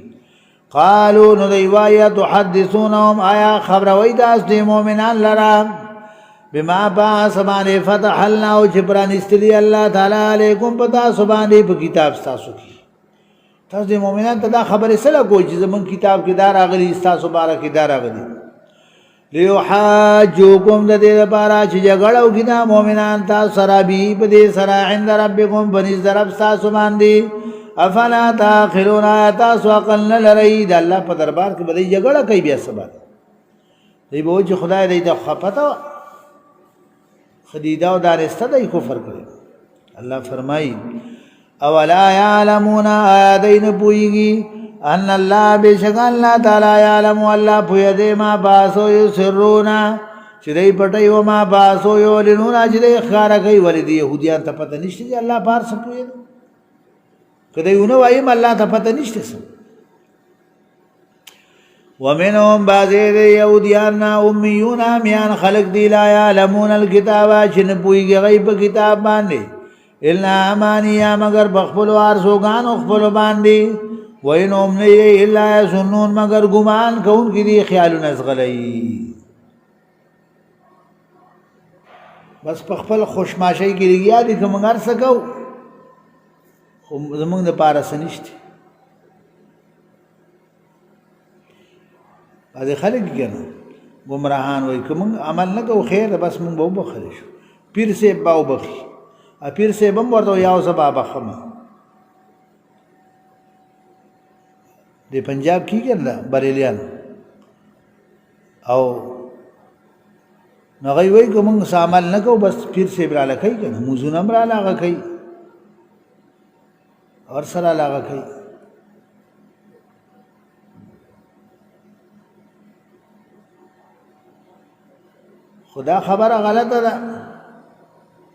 قالو نو دی وایي تحدثونهم آیا خبروئ تاسو د مؤمنان لره بما باس باندې فتح الله چې پرانستلی الله تعالی علیکم په تاسو باندې په کتاب ستاسو کې. تاسو د مؤمنان ته دا خبرې سره کوئ چې زمونږ کتاب کې دا راغلي ستاسو باره کې دا راغلي. لیحاجوکم د دې لپاره چې جګړه وکړي دا مؤمنان تاسو سره به په دې سره عند ربکم په نزد رب ستاسو باندې. افلا تعقلون آیا تاسو عقل نه لرئ؟ د الله په دربار کې به دوی جګړه کوي بیا سبا دوی به وایي چې خدای دی ته خو پته وه خدیده او دانسته دی کفر کړی. الله فرمایي اولا یعلمون آیادین پوئیگی ان اللہ بشک اللہ تعالی یعلم اللہ پویدے ما باسو یسرونا چدئی پٹئی و ما باسو یولنونا چدئی اخکارا کئی ولی یہودیان تا پتہ نشتے جی اللہ پار سپوید کدئی انہو آئیم اللہ تا پتہ نشتے سن ومنهم بعضی دی یہودیاننا امیونا میان خلق دی لا یعلمون الکتابا چن پوئیگی غیب کتاب باندے الا امانیہ مگر بخفلو آرسوگان اخفلو باندے وَإِنْهُمْ نَيْرَيْهِ إِلَّا يَسُنُّونَ مگر گمان کون کی دی خیالو نزغلئی بس پخپل خوشماشی کی لگیا دی که منگر سکو زمان دا پارا سنشتی بعضی خلق کنا گمراهان وی که من عمل نکو خیر بس من باو بخلشو پیر سے باو بخی پیر سے بم ورطو یاو سبا بخم دی پنجاب کی کرنا بریلیان او نغی وی که من سامل نکو بس پیر سے برالا کئی کنا موزونم برالا آگا کئی اور سرالا آگا کئی خدا خبر غلط دا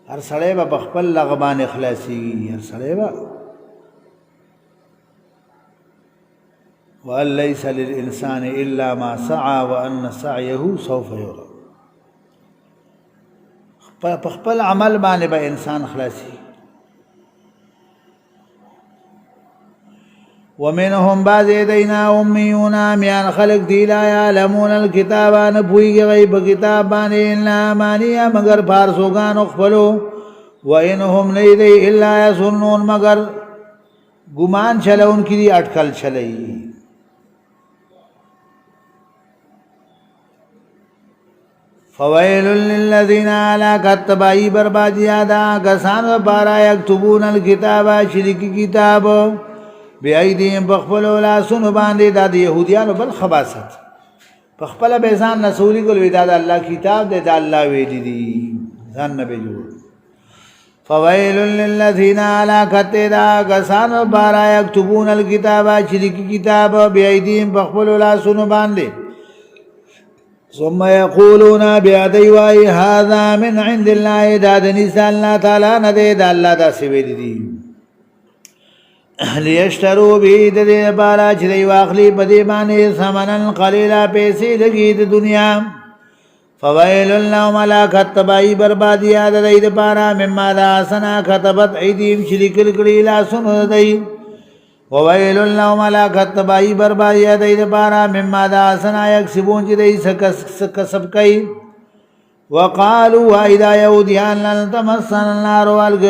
ہر سڑے با بخپل لغبان اخلاصی ہر سڑے با وَأَن لَيْسَ لِلْإِنسَانِ إِلَّا مَا سَعَى وَأَنَّ سَعْيَهُ سَوْفَ يُرَى بخپل عمل بانے با انسان خلاصی ومنهم بعض دینا امیونا میان خلق دی لا یعلمون الکتابا نپوئی غیب کتاب بانے الا امانیہ مگر پارسوگان اخفلو وَإِنْهُمْ نَيْدَيْ إِلَّا يَسُنُّونَ مگر گمان چلا ان کی دی اٹکل چلئی فویل للذین علاقت تبائی بربادیادا کسان و پارا یکتبون الکتابا شرکی کتاب بی ایدیم بخپلو لاسونو باندے دا دی یہودیانو بل خباست بخپل بیزان نسولی کل وی دا اللہ کتاب دے دا اللہ ویدی دی زن نبی جوڑ فویل للذین علاقت دا کسان و پارا یکتبون الکتابا شرکی کتاب بی ایدیم بخپلو لاسونو باندے ثم یقولون بیادیوائی هذا من عند اللہ دا دنیسا اللہ تعالیٰ ندے دا اللہ دا سویدی دی لیشترو بھی دے پارا چدی واخلی بدی بانے ثمنا قلیلا پیسی لگی دنیا فویل لهم علاقت تبائی بربادیا دے پارا مما دا سنا خطبت ایدیم شرکل کلیلا سنو دے وویل لهم علاقت تبائی بربادیا دے پارا مما دا سنا یکسبون چدی سکسب کئی وقالوا ایدا یہودیان لن تمسن النار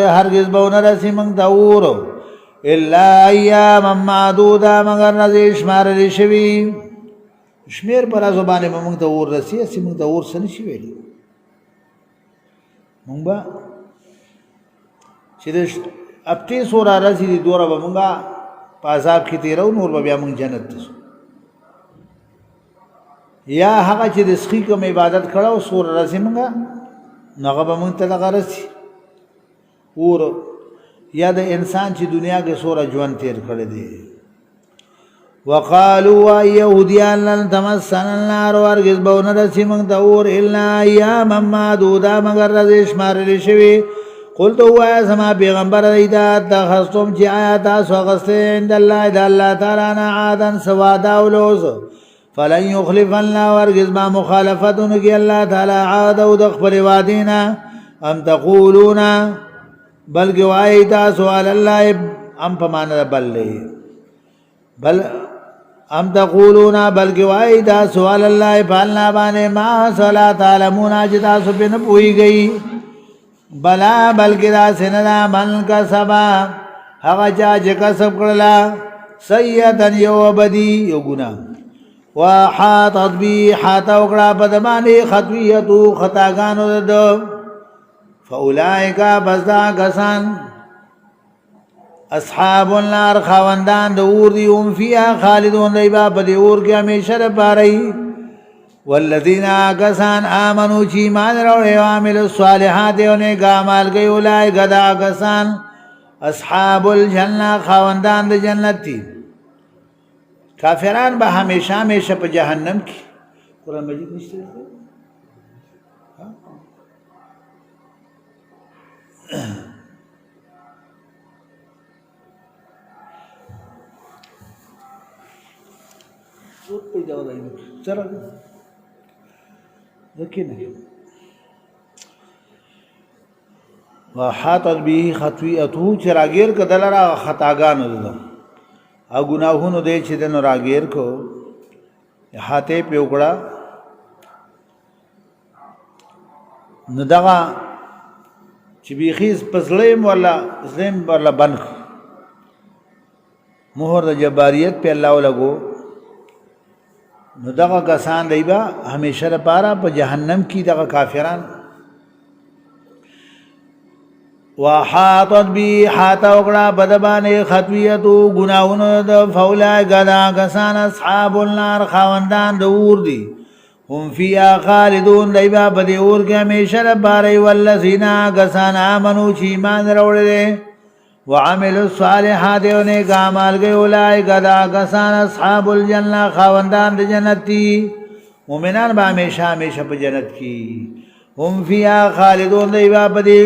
ہرگز بون رسی منگ تاورو الا ایاما معدودا مگر رضی شمار رشوی شمیر پر زبانے میں منگ تاور رسی اسی منگ تاور سنشی ویلی منگ با چیدش ابتی سورا رسی دی دورا با منگا پاساب کی تیرو نور با بیا منگ جنت تسو یا حقا چید اسخی کم عبادت کڑاو سورا رسی منگا نغا با منگ تلقا رسی اور یا دا انسان چی دنیا کے سورا جوان تیر کردے دے وقالوا یہودیان لن تمسن النار ورگز بون رسی منگ تاور الا ایاما معدودا مگر رضی شمار لشوی قلتو آیا سما پیغمبر دیتا تخستم چی آیاتا سوغستے عند اللہ دا اللہ تعالیٰ نا عادن سوادا اولوز فلن یخلف اللہ ورگز ما مخالفتن کی اللہ تعالیٰ عادو دخبر وادینا ام تقولونا بلکہ وائی تاسو علی اللہ ام پمانا بل لے بل ام تقولونا بلکہ وائی تاسو علی اللہ پالنا بانے ما صلاة تعلمونا جتاسو پہ نپوئی گئی بلا بلکہ دا سندا من کا سبا حقا چاچ کسب کرلا سیئتن یو بدی یو گناہ وحاطت بی حاتا اکڑا بدمانی خطویتو خطاگانو دو فاولائکا بزدا کسان اصحاب النار خواندان دور دی ام فیہا خالدون ریبا پدی اور کی ہمیشہ پارئی والذین کسان آمنو چی مان روڑے وعمل الصالحات انہیں کامال گئی اولائکا دا کسان اصحاب الجنه خاوندان د جنت دي کافران به همیشه همیشه په جهنم کې قرآن مجید نشته صوت پیدا ولای چر ذکینه وحاطت به خطیئته چراغیر کدلرا خطاګانو ده او ګناهونو دې چې دنو راګیر کو هاته پیوکړه نو دغه چې بیخیز پسلیم ولا اسلام ولا بنک مهر د جباریت په الله لګو نو دغه کسان دیبا همیشه لپاره په جهنم کې دغه کافران وحاطت بی حاتا وکړه بدبانه خطویتو گناہونو د فولای غدا کسان اصحاب النار خاوندان د اور دي هم فیا خالدون دیبا بدی اور کې همیشه لپاره والذین کسان امنو چې ایمان وروړي وعملوا الصالحات او نیک اعمال کوي اولای غدا کسان اصحاب الجنه خاوندان د جنت دي مؤمنان به همیشه همیشه په جنت کې هم فیا خالدون دیبا بدی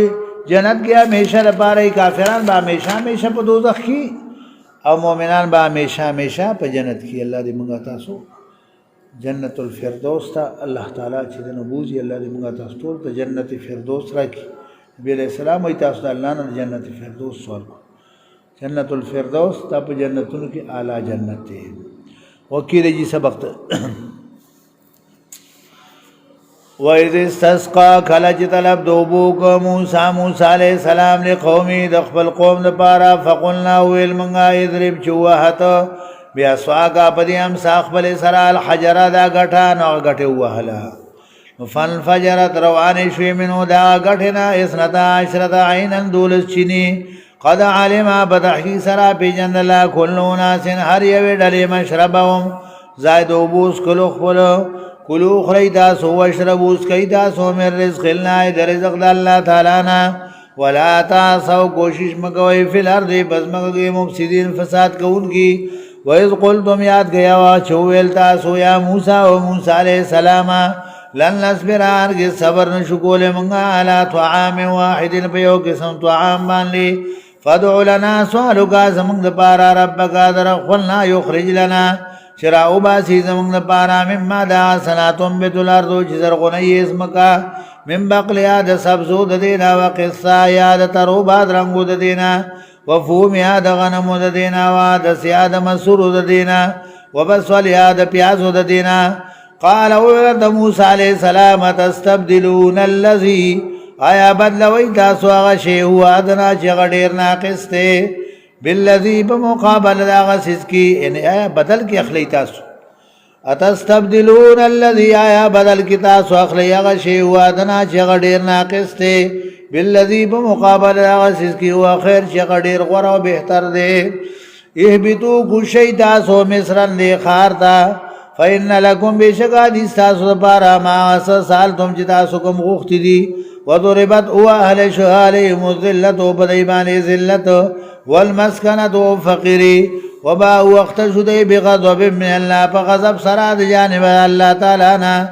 جنت کې همیشه لپاره کافران به همیشه همیشه په دوزخ کې او مؤمنان به همیشه همیشه په جنت کې الله دې موږ تاسو جنت الفردوس ته الله تعالی چې د نبوزي الله دې موږ تاسو ټول ته جنت فردوس راکړي نبی علیہ السلام وي تاسو الله نه جنت فردوس سوال جنت الفردوس ته په جنتونو کې اعلی جنت دی وکیل جی سبق وَإِذِ اسْتَسْقَى کله چې طلب د اوبو کو موسی علیہ السلام له قومي د خپل قوم لپاره فقلنا ویل منغا اضرب چوهته بیا سواګه پدیم ساخبل سره الحجر دا غټه نو غټه وهله فانفجرت روان شوی منو دا غټنا اسنتا عشرت عینا دولس چینی قد علم بدحی سرا پیجن لا کلو ناسن هر یو ډلې مشربهم زائد وبوس کلو خپل کلو خریدا سو وشربوا اسکیدا سو من رزق الله در رزق الله تعالی نا ولا تاسو کوشش مکوئ فی الارض بزمګي مفسدين فساد کوونکی وَإِذْ قُلْتُمْ یاد گیا وا چویل تاسو یا موسی او موسی علیہ السلام لن نصبر هرگز صبر نشو کولې مونږه علی طعام واحد په یو قسم طعام باندې فدع لنا سؤالک زمونږ لپاره ربک درخلنا یخرج لنا شراو باسی زمونږ لپاره مما دا سناتم بالارض چې زرغونی اسمکا من بقلیا د سبزو د دینا وقصا یاد ترو باد رنگو د دینا وفوم یاد غنمو د دینا واد سیاد مسرو د دینا وبسول یاد پیازو د دینا قال ورد موسی علیہ السلام تستبدلون الذي آیا بدلوی تاسو هغه شی هو ادنا چې غډیر ناقص ته بالذي بمقابل هغه سس کی ان آیا بدل کی اخلی تاسو اتستبدلون الذي آیا بدل کی تاسو اخلی هغه شی هو ادنا چې غډیر ناقص ته بالذي بمقابل هغه سس کی هو خیر چې غډیر غوړ او بهتر دی اهبتو کوشی تاسو مصرن دی خارتا فإن لكم بشکا دي تاسو لپاره ما سالتم چې تاسو کوم غوښتي دي وضربت او اهل شهالهم الذلت وبدایبان ذلت والمسكنه وفقري وبا وقت شدي بغضب من الله فغضب سره د جانب الله تعالی نه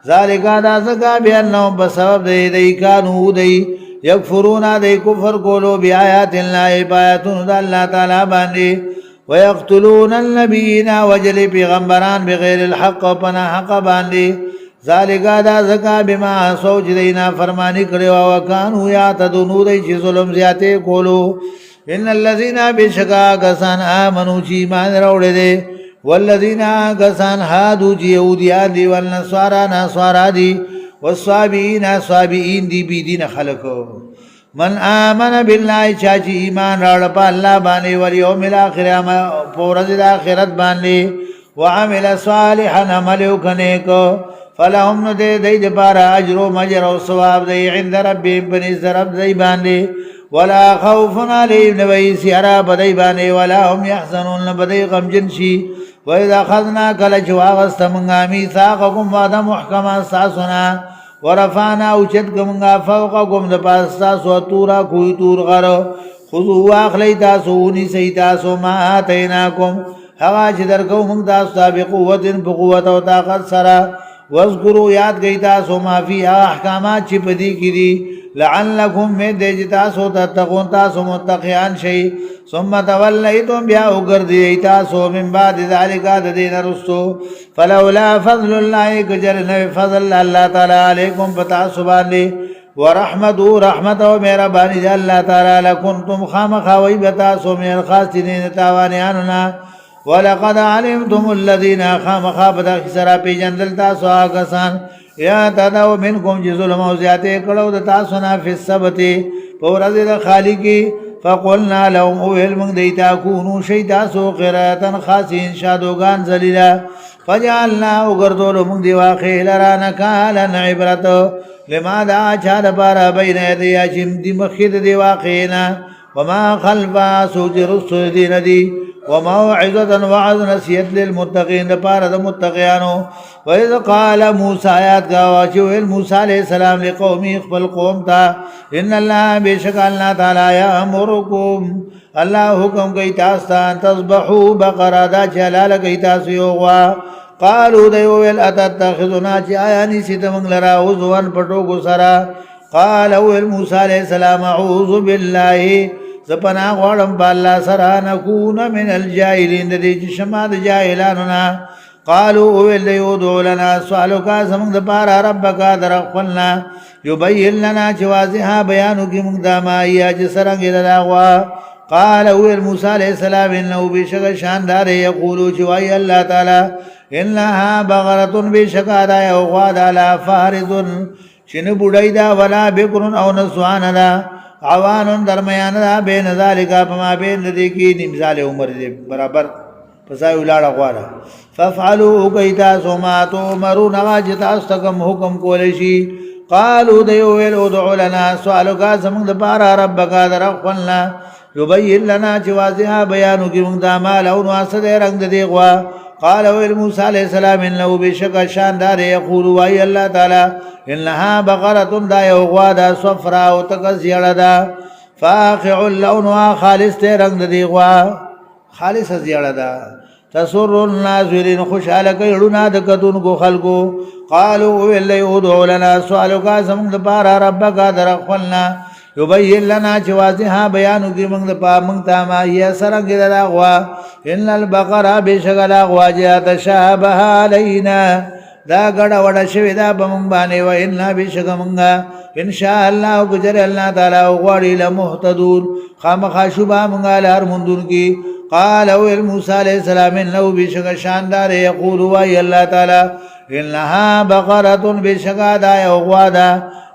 ذالک دا زکا بیانو بسبب دی کانو دی یکفرون دی کفر کولو بیاات الله آیاتون د الله تعالی باندې ويقتلون النبيين وجل پیغمبران بغیر الحق پنا حق باندې ذالک دا زکا بما سوچ دینا فرمانی کړو او کانو یا تدونو دی چې ظلم زیاته کولو ان الذين بشکا کسان امنو چې ایمان راوړل دي والذین کسان هادو چې يهوديان دي والنصارى نصارى دي والصابئين صابئين دي بي دین خلقو من آمن بالله چاچی ایمان راړ په الله باندې ور یوم الاخر ما پورز د اخرت باندې وعمل صالحا عمل وکنه کو فلهم دې د بار اجر او مجر او ثواب دې عند ربهم بنز رب دې باندې ولا خوف عليهم نويس يرى بدې باندې ولا هم يحزنون بدې غم جنشي واذا اخذنا كل جواب استمغا ميثاقكم وعده محكما ساسنا ورفعنا اوچت گمگا فوقکم د پاستا سو تورا کوئی تور غر خذوا واخلی تاسو نیسی تاسو ما آتیناکم هغه چې درکو موږ تاسو ته بقوت په قوت او طاقت سره واذکروا یاد گئی تاسو ما فی احکامات چې پدې کې دي لعلکم من دې تاسو تتقون تاسو متقیان شئ ثم تولیتم بیا وګرځئ تاسو من بعد ذلک د دین رسو فلولا فضل الله کجرن فضل الله تعالی علیکم پتا سبحانه ورحمت رحمت او مهربانی الله تعالی لکنتم خامخوی بتا سو من الخاسرین تاوانیاننا ولقد علمتم الذين خامخابت خسرا پی جندل تاسو آکسان یا تدو منکم جی ظلم او زیاده کڑو دا تاسو نا فی السبتی پورز دا خالقی فقلنا لهم اوهل منگ دیتا کونو شیطاسو قرآتن خاسین شادوگان زلیلا فجعلنا اگردولو منگ دی واقعی لرانکالا عبرتو لما دا چال پارا بین ایدیا چم دی مخید دی واقعینا وما خلفا سوچ رسو دین دی وموعظة وعظ نصیحت للمتقین پارا دا متقیانو وَإِذْ قَالَ موسیٰ آیات گاواچو موسیٰ علیہ السلام لقومی اخفل قوم تا ان اللہ بیشک اللہ تعالی یامرکم اللہ حکم کئی تاستان تصبحو بقرہ دا چلال کئی تاسیوغوا قالو دیوویل اتتخذنا چی آیا نیسی تمنگ لرا عزوان پٹو گسرا قال اویل موسیٰ علیہ السلام اعوذ باللہ زپنا غوڑم پا اللہ سرا نکون من الجاہلین دی چشماد جاہلانونا قالو اویل دیو دو لنا سوالو کا زمانگ دپارا ربکا درخفلنا یبین لنا چوازیها بیانو کی مقداما یا جسرنگی للاغوا قال اویل موسیٰ علیہ السلام انہو بیشک شاندار یقولو چوائی اللہ تعالی انہا بغرتن بیشک آدائی اوغادا لا فارضن چن بودائی دا ولا بکرن او نسوان دا عوانن درمیان دا بین ذالکا پما بین دیکی نمزال عمر دی برابر پسای اولاڑا غوارا فافعلو کئیتا سوماتو مرون واجتا استکم حکم کولیشی قالو دیوویل ادعو لنا سوالو کا سمنگ دپارا ربکا درخفلنا یبین لنا چوازیها بیانو کی منگتا مالون واسد رنگ دیغوا قال ویل موسیٰ علیہ السلام انہو بشک شاندار یقولو وائی اللہ تعالی انہا بقرتن دا یوغوا دا صفراو تکس یڑدا فاقع اللون خالص تے رنگ دیغوا خالص یڑدا تسر الناظرین خوشحال کیڑونا دکتون کو خلقو قالو ویل ادعو لنا سوالو کا سمنگ دپارا ربکا درخفلنا یبین لنا چوازیها بیانو کی منگ دپا منگتا ما یہ سرنگ دلاغوا ان البقرہ بیشک الاغوا جات شابہا لینا دا گڑا وڑا شوی دا بمنگ بانے و انہا بیشک منگا انشاءاللہ کجر اللہ تعالی اغواری لمحتدون خامخا شبہ منگا لہر مندون کی قال اویل موسیٰ علیہ السلام انہو بیشک شاندار یقول وائی اللہ تعالی انہا بقرتن بیشک دا اغوا دا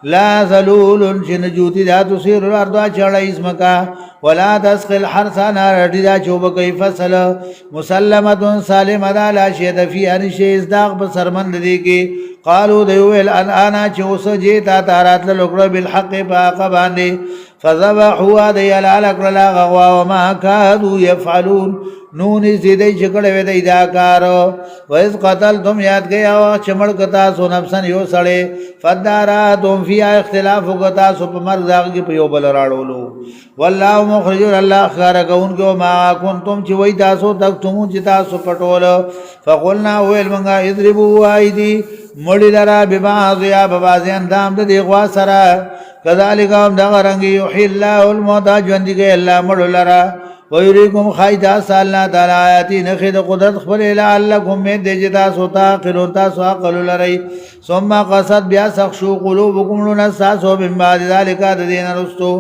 لا ذلول چن جوتی دا تسیر الارض چڑا اسمکا ولا تسقل حرسانا رٹی دا چوبکی فصل مسلمت سالم دا لا شید فی انشی ازداق بسرمند دی کی قالو دیویل انانا چوس جیتا تارات للکر بالحق پاق باندی فضبحوا دی الالکر لا غوا وما کادو یفعلون نونی زیدی چکڑوی دی داکارو ویز قتل تم یاد گیا وقت چمڑکتا سو نفسن یو سڑے فدارا تم فی اختلافو کتا سو پا مرزاق کی پیو بل راڑولو واللہ مخرجون اللہ خارکون کو ما کنتم چوئی تاسو تک تمون چی تاسو پٹول فقلنا ویل منگا ادربو آئیدی مڑی لرا ببعض یا ببعضی اندام دا دیغوا سرا کذالکم دغرنگی یحی اللہ الموتا جوندی گئی اللہ مڑو لرا ویریکم خیتا سالنا تعالی آیاتی نخید قدرت خبری لعلکم میں دیجتا سو تاقلون تاسو عقلو لرئی ثم قصد بیا سخشو قلوبکم لنساسو من بعد ذالکا دین رستو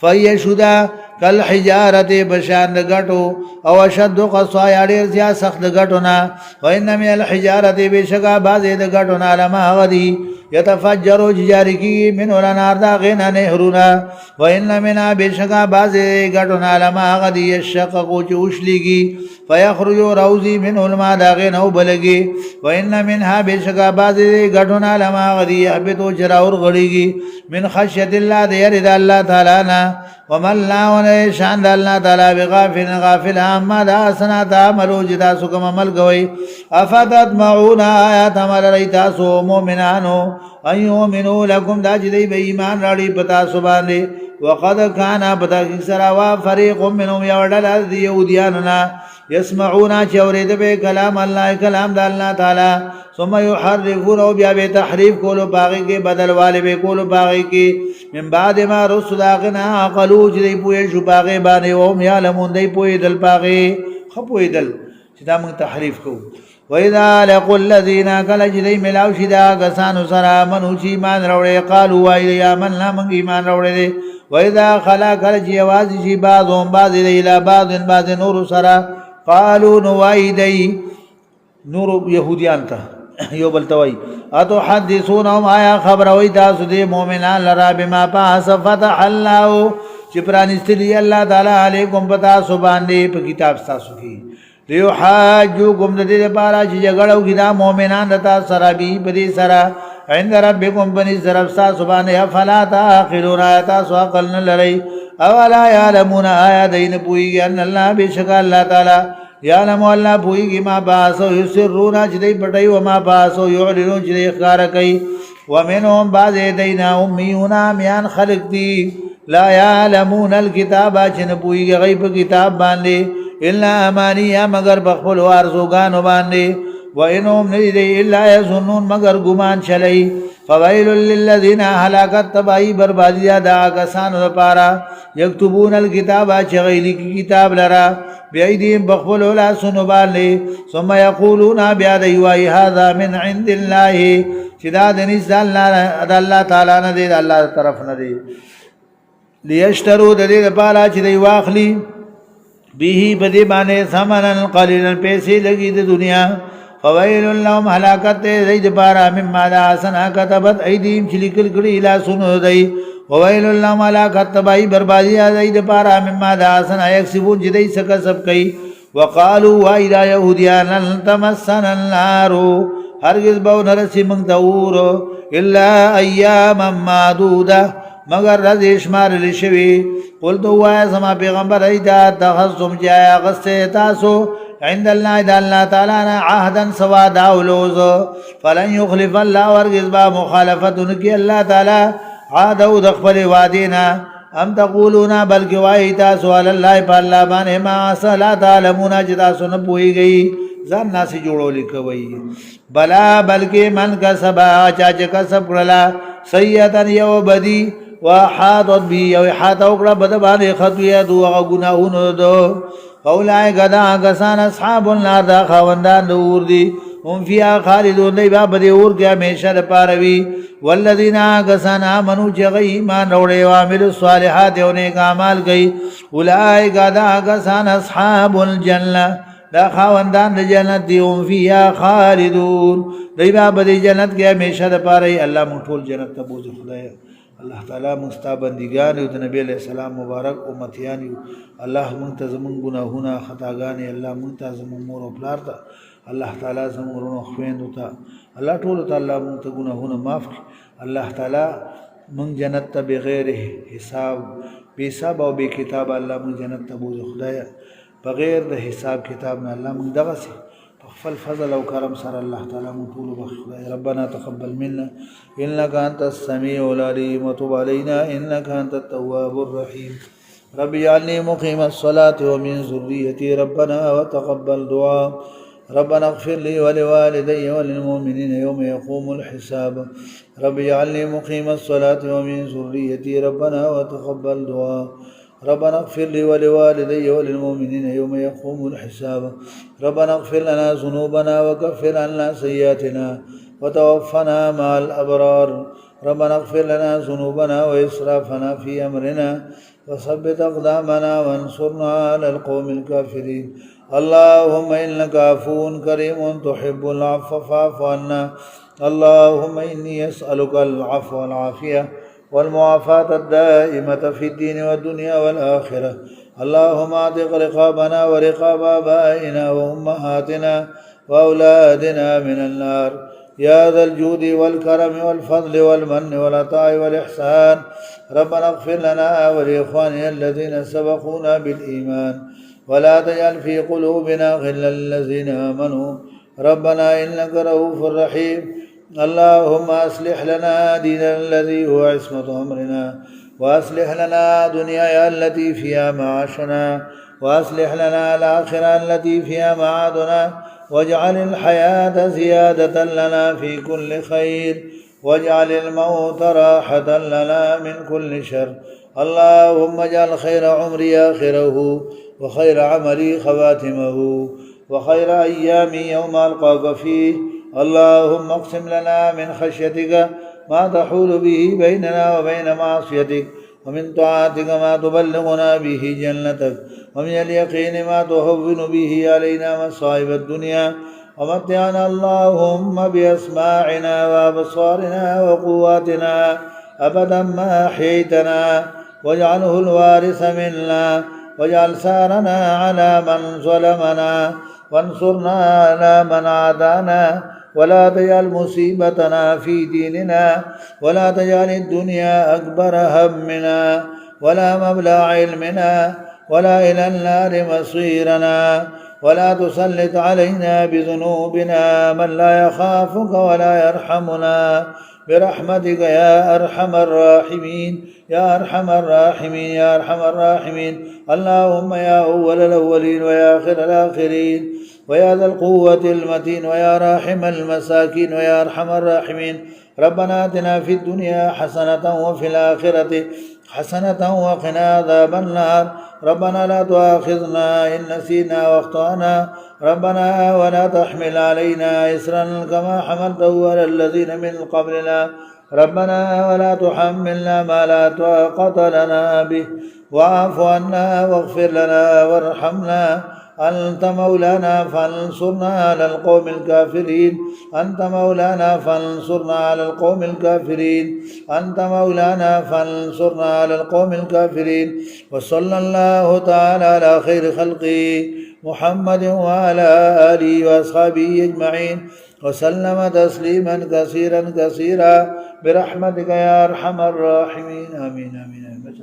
فی شدا کل حجارت بشاند گٹو او شد قصوا یادیر سیا سخت گٹونا وین من الحجارت بشکا بازی گٹونا لما غدی یتفجرو جاری کی من الانار دا غینا نهرونا وین منا بشکا بازی گٹونا لما غدی یشققو چوشلیگی فیخرجو روزی من علما دا غینا بلگی وین منها بشکا بازی گٹونا لما غدی یحبتو چراور غڑیگی من خشیت اللہ دیر دا اللہ تعالینا ومن لاؤن شاند اللہ تعالی بغافل غافل اما دا سنا تعملو جتا سکم عمل گوئی افتت معون آیات عمل ریتا سو مومنانو ان یؤمنوا لکم دا چې دی به ایمان راړي پتا سبحانه وقد كان پتا کی سرا وا فريق منهم يودل دی یهودیاننا يسمعون چورید به کلام الله کلام د الله تعالی ثم يحرفون بیا به تحریف کولو باغی کې بدل والے به کولو باغی کې من بعد ما رسلاغنا عقلوا چې دی پوهه شو باغی باندې او یعلمون دی پوهه دل باغی خپوهه دل چې دا موږ تحریف کوو وَإِذَا لَقُوا الَّذِينَ كَلَجْدَي مِلَاو شِدَا غسانو سرا منو چې ایمان راوړي قالوا وایي آمنا من ایمان راوړي وَإِذَا خَلَا كَلَجْ يَوَازِ شي بعضهم بعض إلى بعض نور سرا قالوا نوایدی نور يهوديان ته یو بل توي اتحدثونهم آیا خبر وای تاسو دې مؤمنان لرا بما پاس فتح الله چې پرانستلی الله تعالی علیکم پتا سو باندې په کتاب تاسو کې لیحاجوکم د دې لپاره چې جګړو کې دا مؤمنان دتا سره بي په سره عند ربکم بني ضرب تاسو باندې فلا تعقلون تاسو عقل نه لري اولا يعلمون آیا دین پوي ان الله بشک الله تعالی یعلم الله پوي ما باسو یسرون چې دی پټي و ما باسو یعلنون چې اخکار کوي ومنهم بعض دین امیون میان خلق دی لا يعلمون الكتاب چې نه پوي غیب کتاب باندې الا امانیه مگر بخل وارزوګان باندې وانهم ندی الا يظنون مگر ګمان چلی فویل للذین هلاکت تبعی بربادی دا کسانو لپاره یكتبون الكتاب چې غیلی کتاب لرا بأيديهم بخل ولا سنبال ثم يقولون بيد يواي هذا من عند الله شداد نزل الله تعالى ندي الله طرف ندي ليشتروا دليل بالا چې دی واخلي به بدی باندې ثمنن قليلا پیسې لګي د دنیا فويل لهم هلاکت زید بارا مما لا سنا كتبت ايديهم شلیکل کړي الى سنو دی وويل لهم هلاکت تبعی بربادی زید بارا مما لا سنا يكسبون جدي سب کوي وقالوا واذا يهوديان لن تمسنا النار هرگز به نرسي موږ دور الا ايام معدوده مگر رزش مار لشوي قل دوا سما پیغمبر ایدا تخصم جایا غسه تاسو عند الله تعالی عهدا سوا داولوز فلن يخلف الله ورغز با مخالفتن کی الله تعالی عادو دخل وادینا ام تقولون بلکہ وای تاسو علی الله بالله باندې ما صلا تعلمون جدا سن پوئی گئی ځان ناس جوړول کوي بلا بلکہ من کا سبا چا چ کا سب کړلا سیئتن یو بدی وحاطت بی او حاط او کړه بد باندې خطیه دوه گناهونه دو اولای غدا غسان اصحاب النار دا خوندان دور دی هم فيها خالدون دی باب دی اور کې همیشه پاروي والذین غسان امنوا چې ایمان اورې او عمل الصالحات او نیک اعمال کوي اولای غدا غسان اصحاب الجنه دا خوندان د جنت دی هم فيها خالدون دی باب دی جنت کې همیشه پاروي الله مون ټول جنت ته بوځي خدای الله تعالی مستابندگان او د نبی علیہ السلام مبارک امتیان الله منتظمون گناهونه خطاګان الله منتظم مور او پلار ته الله تعالی زمورونو خويندو ته الله ټول تعالی مون ته گناهونه معاف الله تعالی مون جنت ته بغیر حساب بے حساب او بے کتاب الله مون جنت ته بوځي خدای بغیر د حساب کتاب نه الله مون دغه سي فالفضل او کرم سر الله تعالی مون ټول بخښي ربنا تقبل منا انك انت السميع العليم وتب علينا انك انت التواب الرحيم رب اجعلني مقيم الصلاة ومن ذريتي ربنا وتقبل دعاء ربنا اغفر لي ولوالدي وللمؤمنين يوم يقوم الحساب رب اجعلني مقيم الصلاة ومن ذريتي ربنا وتقبل دعاء ربنا اغفر لي ولوالدي وللمؤمنين يوم يقوم الحساب ربنا اغفر لنا ذنوبنا وكفر عنا سيئاتنا وتوفنا مع الأبرار ربنا اغفر لنا ذنوبنا وإسرافنا في أمرنا وثبت أقدامنا وانصرنا على القوم الكافرين اللهم إنك عفو كريم تحب العفو فاعف عنا اللهم إني أسألك العفو والعافية والمعافاة الدائمة في الدين والدنيا والآخرة اللهم اعتق رقابنا ورقاب آبائنا وأمهاتنا وأولادنا من النار يا ذا الجود والكرم والفضل والمن والعطاء والإحسان ربنا اغفر لنا ولإخواننا الذين سبقونا بالإيمان ولا تجعل في قلوبنا غلا للذين آمنوا ربنا إنك رؤوف رحيم اللهم أصلح لنا ديننا الذي هو عصمة أمرنا، وأصلح لنا دنيانا التي فيها معاشنا، وأصلح لنا الآخرة التي فيها معادنا، واجعل الحياة زيادة لنا في كل خير، واجعل الموت راحة لنا من كل شر. اللهم اجعل خير عمري آخره، وخير عملي خواتمه، وخير أيامي يوم ألقاك فيه. اللهم اقسم لنا من خشيتك ما تحول به بيننا وبين معصيتك، ومن طاعتك ما تبلغنا به جنتك، ومن اليقين ما تهون به علينا مصائب الدنيا، ومتعنا اللهم بأسماعنا وأبصارنا وقواتنا أبدا ما أحييتنا، واجعله الوارث منا، واجعل ثارنا على من ظلمنا، وانصرنا على من عادانا، ولا تجعل مصيبتنا في ديننا، ولا تجعل الدنيا أكبر همنا، ولا مبلغ علمنا، ولا إلى النار مصيرنا، ولا تسلط علينا بذنوبنا من لا يخافك ولا يرحمنا، برحمتك يا أرحم الراحمين، يا أرحم الراحمين، يا أرحم الراحمين. اللهم يا أول الأولين ويا آخر الآخرين، ويا ذا القوة المتين، ويا راحم المساكين، ويا أرحم الراحمين، ربنا آتنا في الدنيا حسنة وفي الآخرة حسنة وقنا عذاب النار. ربنا لا تؤاخذنا إن نسينا واخطأنا، ربنا ولا تحمل علينا إصرا كما حملته على الذين من قبلنا، ربنا ولا تحملنا ما لا طاقة لنا به، واعف عنا واغفر لنا وارحمنا، أنت مولانا فانصرنا على القوم الكافرين، أنت مولانا فانصرنا على القوم الكافرين، أنت مولانا فانصرنا على القوم الكافرين. وصلى الله تعالى على خير خلقه محمد وعلى آله وأصحابه أجمعين، وسلم تسليما كثيرا كثيرا برحمتك يا أرحم الراحمين. آمين آمين آمين.